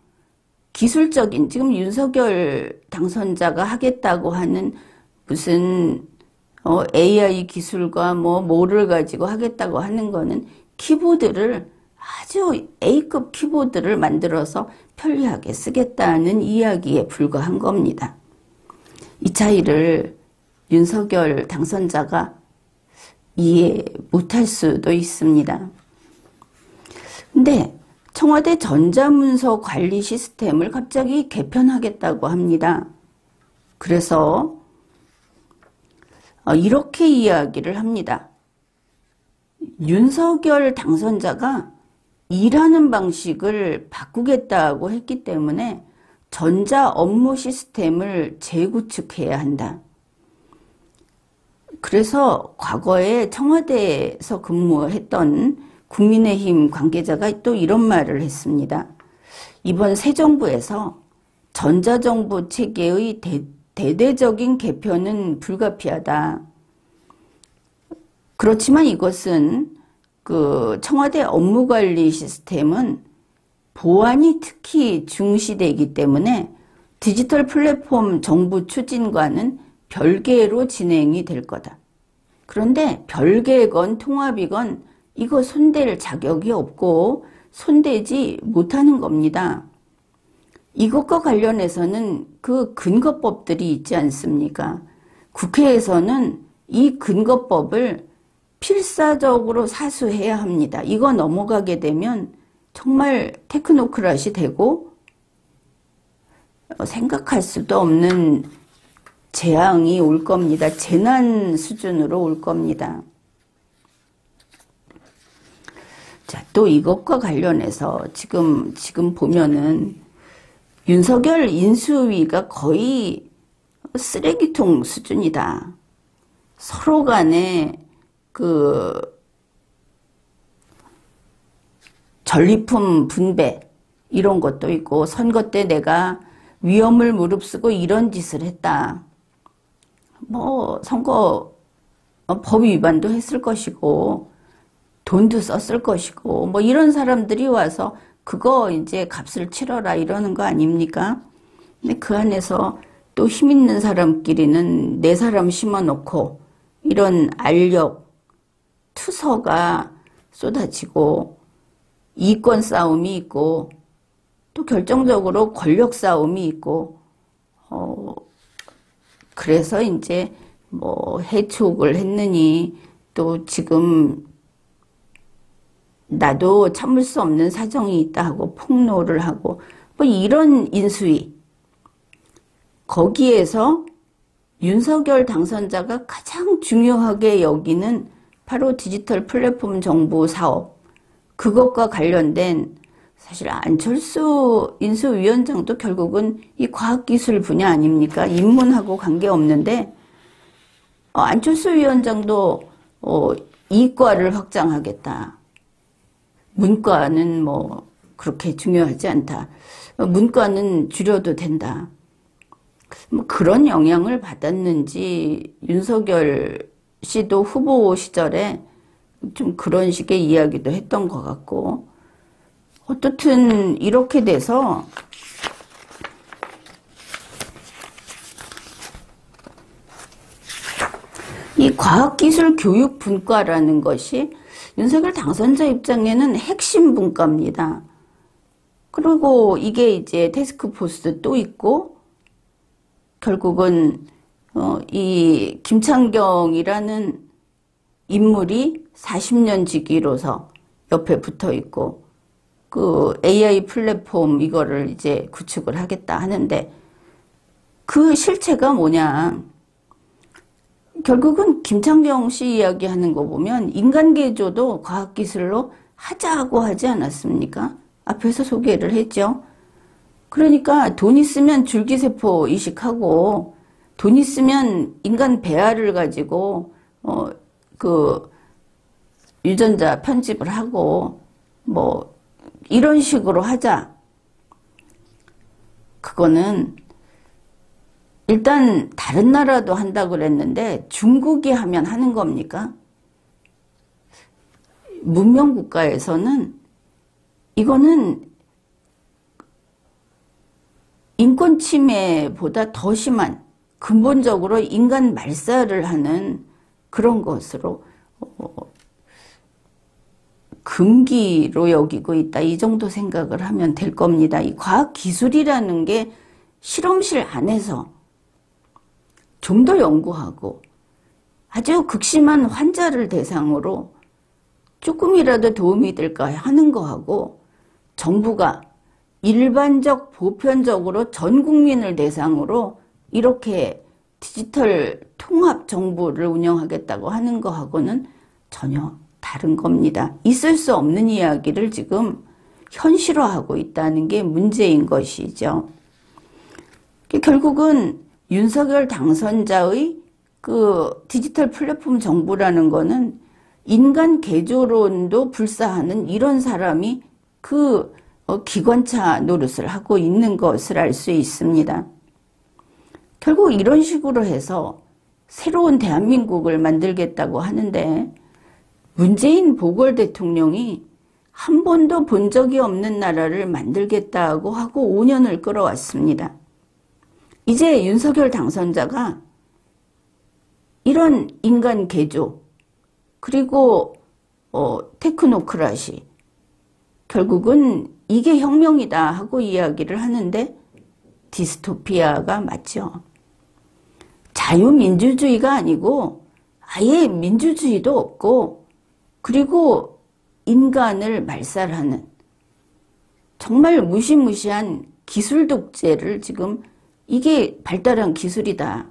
[SPEAKER 1] 기술적인 지금 윤석열 당선자가 하겠다고 하는 무슨 AI 기술과 뭐를 가지고 하겠다고 하는 거는 키보드를 아주 A급 키보드를 만들어서 편리하게 쓰겠다는 이야기에 불과한 겁니다. 이 차이를 윤석열 당선자가 이해 못할 수도 있습니다. 근데 청와대 전자문서 관리 시스템을 갑자기 개편하겠다고 합니다. 그래서 이렇게 이야기를 합니다. 윤석열 당선자가 일하는 방식을 바꾸겠다고 했기 때문에 전자 업무 시스템을 재구축해야 한다. 그래서 과거에 청와대에서 근무했던 국민의힘 관계자가 또 이런 말을 했습니다. 이번 새 정부에서 전자정부 체계의 대대적인 개편은 불가피하다. 그렇지만 이것은 그 청와대 업무관리 시스템은 보안이 특히 중시되기 때문에 디지털 플랫폼 정부 추진과는 별개로 진행이 될 거다. 그런데 별개건 통합이건 이거 손댈 자격이 없고 손대지 못하는 겁니다. 이것과 관련해서는 그 근거법들이 있지 않습니까? 국회에서는 이 근거법을 필사적으로 사수해야 합니다. 이거 넘어가게 되면 정말 테크노크рат이 되고 생각할 수도 없는 재앙이 올 겁니다. 재난 수준으로 올 겁니다. 자, 또 이것과 관련해서 지금 보면은 윤석열 인수위가 거의 쓰레기통 수준이다. 서로 간에 그 전리품 분배 이런 것도 있고 선거 때 내가 위험을 무릅쓰고 이런 짓을 했다. 선거 법 위반도 했을 것이고 돈도 썼을 것이고 이런 사람들이 와서 그거 이제 값을 치러라 이러는 거 아닙니까? 근데 그 안에서 또 힘 있는 사람끼리는 네 사람 심어놓고 이런 알력, 투서가 쏟아지고 이권 싸움이 있고 또 결정적으로 권력 싸움이 있고 그래서 이제 해촉을 했느니 또 지금 나도 참을 수 없는 사정이 있다 하고 폭로를 하고 이런 인수위 거기에서 윤석열 당선자가 가장 중요하게 여기는 바로 디지털 플랫폼 정보 사업 그것과 관련된 사실 안철수 인수위원장도 결국은 이 과학기술 분야 아닙니까? 인문하고 관계없는데 안철수 위원장도 이과를 확장하겠다. 문과는 그렇게 중요하지 않다. 문과는 줄여도 된다. 그런 영향을 받았는지 윤석열 씨도 후보 시절에 좀 그런 식의 이야기도 했던 것 같고 어떻든 이렇게 돼서 이 과학기술교육분과라는 것이 윤석열 당선자 입장에는 핵심 분과입니다. 그리고 이게 이제 태스크포스 또 있고, 결국은 이 김창경이라는 인물이 40년 지기로서 옆에 붙어 있고, 그 AI 플랫폼 이거를 이제 구축을 하겠다 하는데, 그 실체가 뭐냐. 결국은 김창경 씨 이야기하는 거 보면 인간개조도 과학기술로 하자고 하지 않았습니까? 앞에서 소개를 했죠. 그러니까 돈 있으면 줄기세포 이식하고, 돈 있으면 인간 배아를 가지고 그 유전자 편집을 하고 뭐 이런 식으로 하자. 그거는 일단 다른 나라도 한다고 그랬는데 중국이 하면 하는 겁니까? 문명국가에서는 이거는 인권 침해보다 더 심한 근본적으로 인간 말살을 하는 그런 것으로 금기로 여기고 있다. 이 정도 생각을 하면 될 겁니다. 이 과학기술이라는 게 실험실 안에서 좀 더 연구하고 아주 극심한 환자를 대상으로 조금이라도 도움이 될까 하는 거하고, 정부가 일반적 보편적으로 전 국민을 대상으로 이렇게 디지털 통합 정부를 운영하겠다고 하는 거하고는 전혀 다른 겁니다. 있을 수 없는 이야기를 지금 현실화하고 있다는 게 문제인 것이죠. 결국은 윤석열 당선자의 그 디지털 플랫폼 정부라는 거는 인간 개조론도 불사하는 이런 사람이 그 기관차 노릇을 하고 있는 것을 알 수 있습니다. 결국 이런 식으로 해서 새로운 대한민국을 만들겠다고 하는데, 문재인 보궐 대통령이 한 번도 본 적이 없는 나라를 만들겠다고 하고 5년을 끌어왔습니다. 이제 윤석열 당선자가 이런 인간 개조, 그리고 테크노크라시, 결국은 이게 혁명이다 하고 이야기를 하는데 디스토피아가 맞죠. 자유민주주의가 아니고 아예 민주주의도 없고, 그리고 인간을 말살하는 정말 무시무시한 기술 독재를 지금, 이게 발달한 기술이다,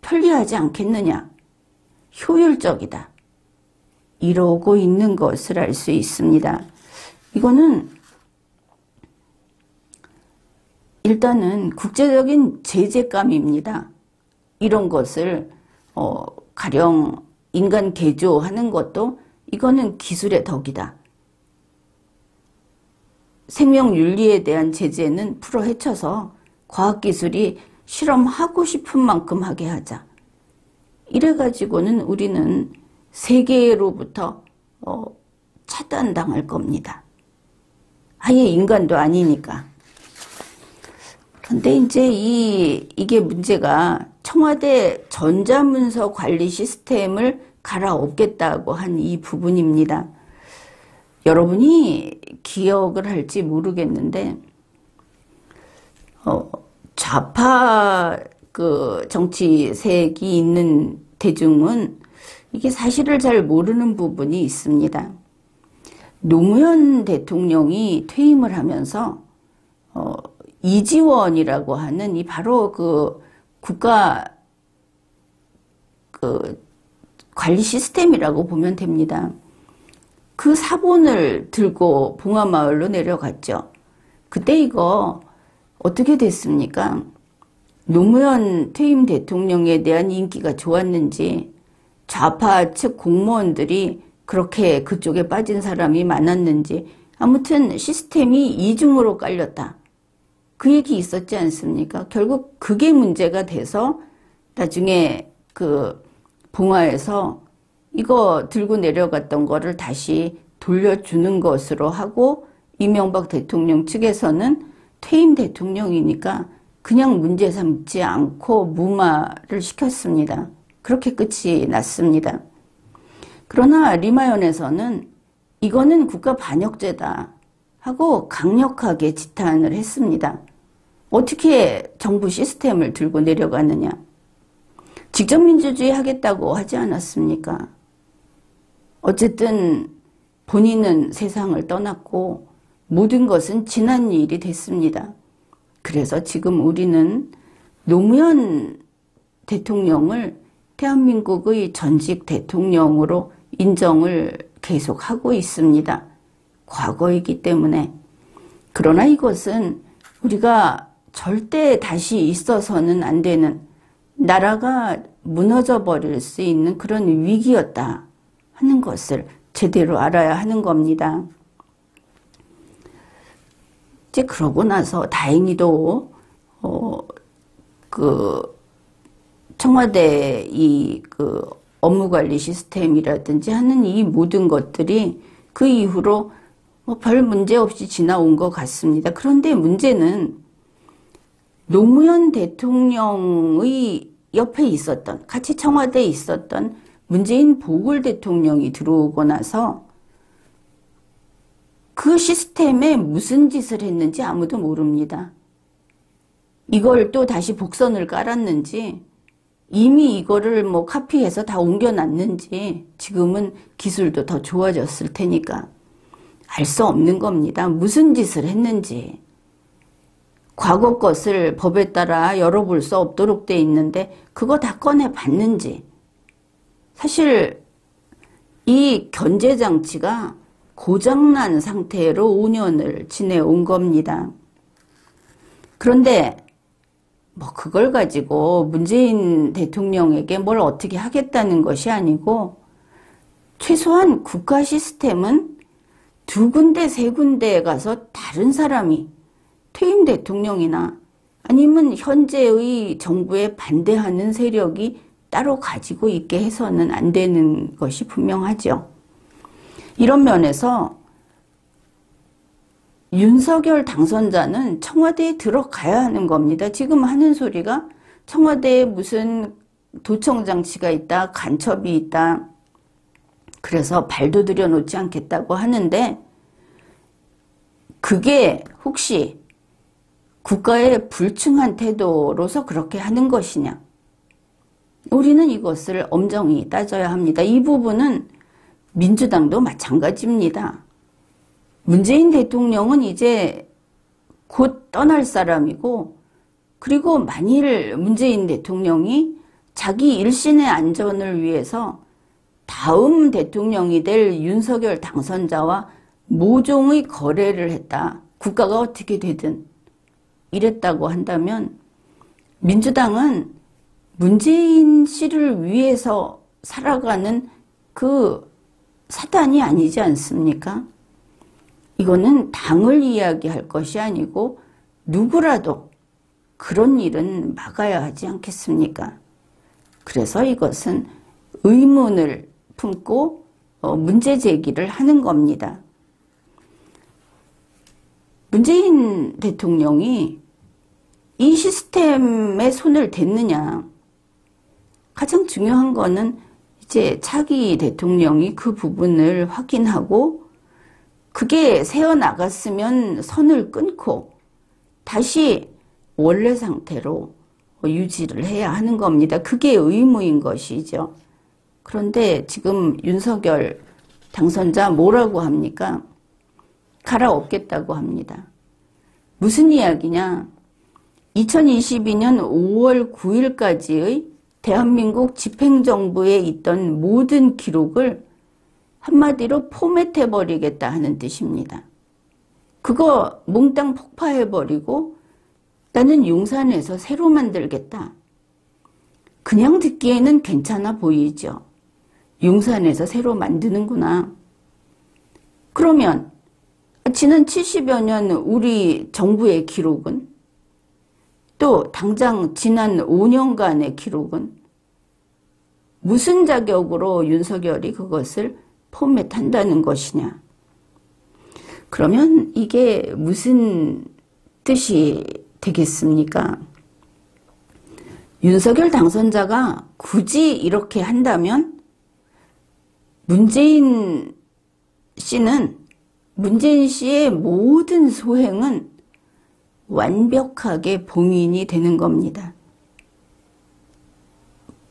[SPEAKER 1] 편리하지 않겠느냐, 효율적이다, 이러고 있는 것을 알 수 있습니다. 이거는 일단은 국제적인 제재감입니다. 이런 것을 가령 인간 개조하는 것도 이거는 기술의 덕이다. 생명윤리에 대한 제재는 풀어헤쳐서 과학기술이 실험하고 싶은 만큼 하게 하자. 이래가지고는 우리는 세계로부터 차단당할 겁니다. 아예 인간도 아니니까. 근데 이제 이게 문제가 청와대 전자문서 관리 시스템을 갈아엎겠다고 한 이 부분입니다. 여러분이 기억을 할지 모르겠는데, 좌파 그 정치색이 있는 대중은 이게 사실을 잘 모르는 부분이 있습니다. 노무현 대통령이 퇴임을 하면서 이지원이라고 하는 이 바로 그 국가 그 관리 시스템이라고 보면 됩니다. 그 사본을 들고 봉하마을로 내려갔죠. 그때 이거 어떻게 됐습니까? 노무현 퇴임 대통령에 대한 인기가 좋았는지, 좌파 측 공무원들이 그렇게 그쪽에 빠진 사람이 많았는지, 아무튼 시스템이 이중으로 깔렸다, 그 얘기 있었지 않습니까? 결국 그게 문제가 돼서 나중에 그 봉화에서 이거 들고 내려갔던 거를 다시 돌려주는 것으로 하고, 이명박 대통령 측에서는 퇴임 대통령이니까 그냥 문제 삼지 않고 무마를 시켰습니다. 그렇게 끝이 났습니다. 그러나 리마연에서는 이거는 국가 반역죄다 하고 강력하게 지탄을 했습니다. 어떻게 정부 시스템을 들고 내려가느냐. 직접 민주주의 하겠다고 하지 않았습니까? 어쨌든 본인은 세상을 떠났고 모든 것은 지난 일이 됐습니다. 그래서 지금 우리는 노무현 대통령을 대한민국의 전직 대통령으로 인정을 계속하고 있습니다. 과거이기 때문에. 그러나 이것은 우리가 절대 다시 있어서는 안 되는, 나라가 무너져 버릴 수 있는 그런 위기였다 하는 것을 제대로 알아야 하는 겁니다. 이제 그러고 나서 다행히도 청와대 업무관리 시스템이라든지 하는 이 모든 것들이 그 이후로 별 문제 없이 지나온 것 같습니다. 그런데 문제는 노무현 대통령의 옆에 있었던, 같이 청와대에 있었던 문재인 보궐 대통령이 들어오고 나서 그 시스템에 무슨 짓을 했는지 아무도 모릅니다. 이걸 또 다시 복선을 깔았는지, 이미 이거를 카피해서 다 옮겨놨는지, 지금은 기술도 더 좋아졌을 테니까 알 수 없는 겁니다. 무슨 짓을 했는지. 과거 것을 법에 따라 열어볼 수 없도록 돼 있는데 그거 다 꺼내봤는지. 사실 이 견제장치가 고장난 상태로 5년을 지내온 겁니다. 그런데 그걸 가지고 문재인 대통령에게 뭘 어떻게 하겠다는 것이 아니고, 최소한 국가 시스템은 2군데, 3군데에 가서 다른 사람이, 퇴임 대통령이나 아니면 현재의 정부에 반대하는 세력이 따로 가지고 있게 해서는 안 되는 것이 분명하죠. 이런 면에서 윤석열 당선자는 청와대에 들어가야 하는 겁니다. 지금 하는 소리가 청와대에 무슨 도청장치가 있다, 간첩이 있다, 그래서 발도 들여놓지 않겠다고 하는데, 그게 혹시 국가의 불충한 태도로서 그렇게 하는 것이냐. 우리는 이것을 엄정히 따져야 합니다. 이 부분은 민주당도 마찬가지입니다. 문재인 대통령은 이제 곧 떠날 사람이고, 그리고 만일 문재인 대통령이 자기 일신의 안전을 위해서 다음 대통령이 될 윤석열 당선자와 모종의 거래를 했다, 국가가 어떻게 되든 이랬다고 한다면, 민주당은 문재인 씨를 위해서 살아가는 그 사단이 아니지 않습니까? 이거는 당을 이야기할 것이 아니고 누구라도 그런 일은 막아야 하지 않겠습니까? 그래서 이것은 의문을 품고 문제 제기를 하는 겁니다. 문재인 대통령이 이 시스템에 손을 댔느냐. 가장 중요한 거는 이제 차기 대통령이 그 부분을 확인하고, 그게 새어나갔으면 선을 끊고 다시 원래 상태로 유지를 해야 하는 겁니다. 그게 의무인 것이죠. 그런데 지금 윤석열 당선자 뭐라고 합니까? 갈아엎겠다고 합니다. 무슨 이야기냐? 2022년 5월 9일까지의 대한민국 집행정부에 있던 모든 기록을 한마디로 포맷해버리겠다 하는 뜻입니다. 그거 몽땅 폭파해버리고 나는 용산에서 새로 만들겠다. 그냥 듣기에는 괜찮아 보이죠. 용산에서 새로 만드는구나. 그러면 지난 70여 년 우리 정부의 기록은, 또 당장 지난 5년간의 기록은 무슨 자격으로 윤석열이 그것을 포맷한다는 것이냐. 그러면 이게 무슨 뜻이 되겠습니까? 윤석열 당선자가 굳이 이렇게 한다면 문재인 씨는 문재인 씨의 모든 소행은 완벽하게 봉인이 되는 겁니다.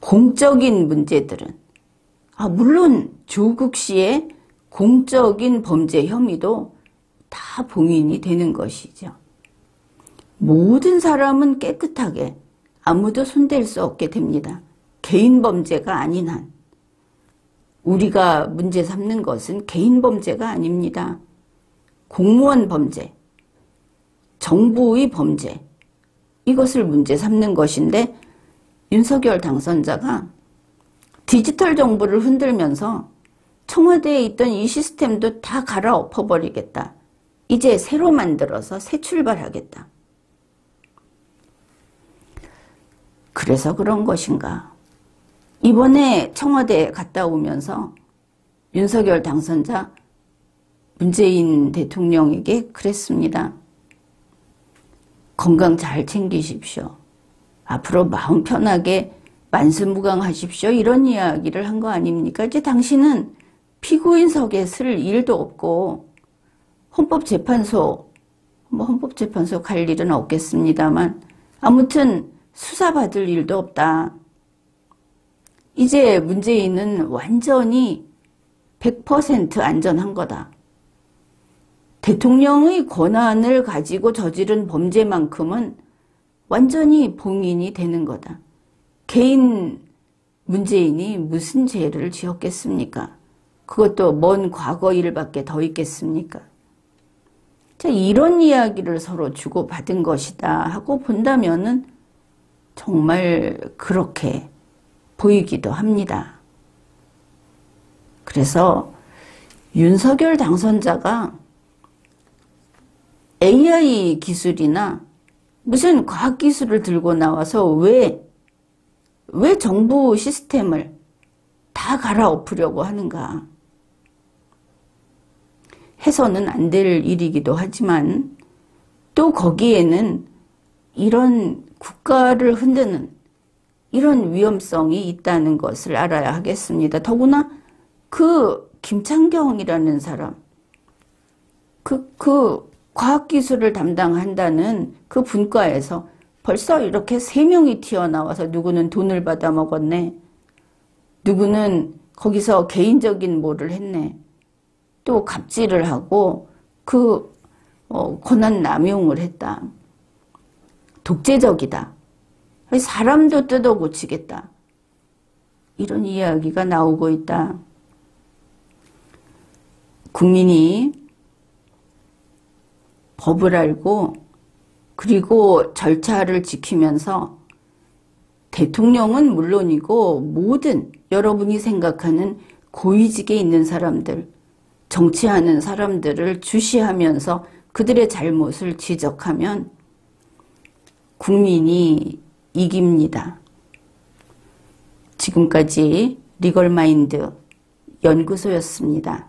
[SPEAKER 1] 공적인 문제들은 물론 조국 씨의 공적인 범죄 혐의도 다 봉인이 되는 것이죠. 모든 사람은 깨끗하게 아무도 손댈 수 없게 됩니다. 개인 범죄가 아닌 한. 우리가 문제 삼는 것은 개인 범죄가 아닙니다. 공무원 범죄, 정부의 범죄, 이것을 문제 삼는 것인데 윤석열 당선자가 디지털 정부를 흔들면서 청와대에 있던 이 시스템도 다 갈아엎어버리겠다. 이제 새로 만들어서 새 출발하겠다. 그래서 그런 것인가. 이번에 청와대에 갔다 오면서 윤석열 당선자 문재인 대통령에게 그랬습니다. 건강 잘 챙기십시오. 앞으로 마음 편하게 만수무강하십시오. 이런 이야기를 한 거 아닙니까? 이제 당신은 피고인석에 쓸 일도 없고 헌법재판소 갈 일은 없겠습니다만 아무튼 수사받을 일도 없다. 이제 문재인은 완전히 100% 안전한 거다. 대통령의 권한을 가지고 저지른 범죄만큼은 완전히 봉인이 되는 거다. 개인 문재인이 무슨 죄를 지었겠습니까? 그것도 먼 과거 일밖에 더 있겠습니까? 자, 이런 이야기를 서로 주고받은 것이다 하고 본다면은 정말 그렇게 보이기도 합니다. 그래서 윤석열 당선자가 AI 기술이나 무슨 과학기술을 들고 나와서 왜 정부 시스템을 다 갈아엎으려고 하는가. 해서는 안 될 일이기도 하지만 또 거기에는 이런 국가를 흔드는 이런 위험성이 있다는 것을 알아야 하겠습니다. 더구나 그 김창경이라는 사람, 그 과학기술을 담당한다는 그 분과에서 벌써 이렇게 3명이 튀어나와서 누구는 돈을 받아 먹었네. 누구는 거기서 개인적인 뭐를 했네. 또 갑질을 하고 권한 남용을 했다. 독재적이다. 사람도 뜯어 고치겠다. 이런 이야기가 나오고 있다. 국민이 법을 알고 그리고 절차를 지키면서 대통령은 물론이고 모든 여러분이 생각하는 고위직에 있는 사람들, 정치하는 사람들을 주시하면서 그들의 잘못을 지적하면 국민이 이깁니다. 지금까지 리걸마인드 연구소였습니다.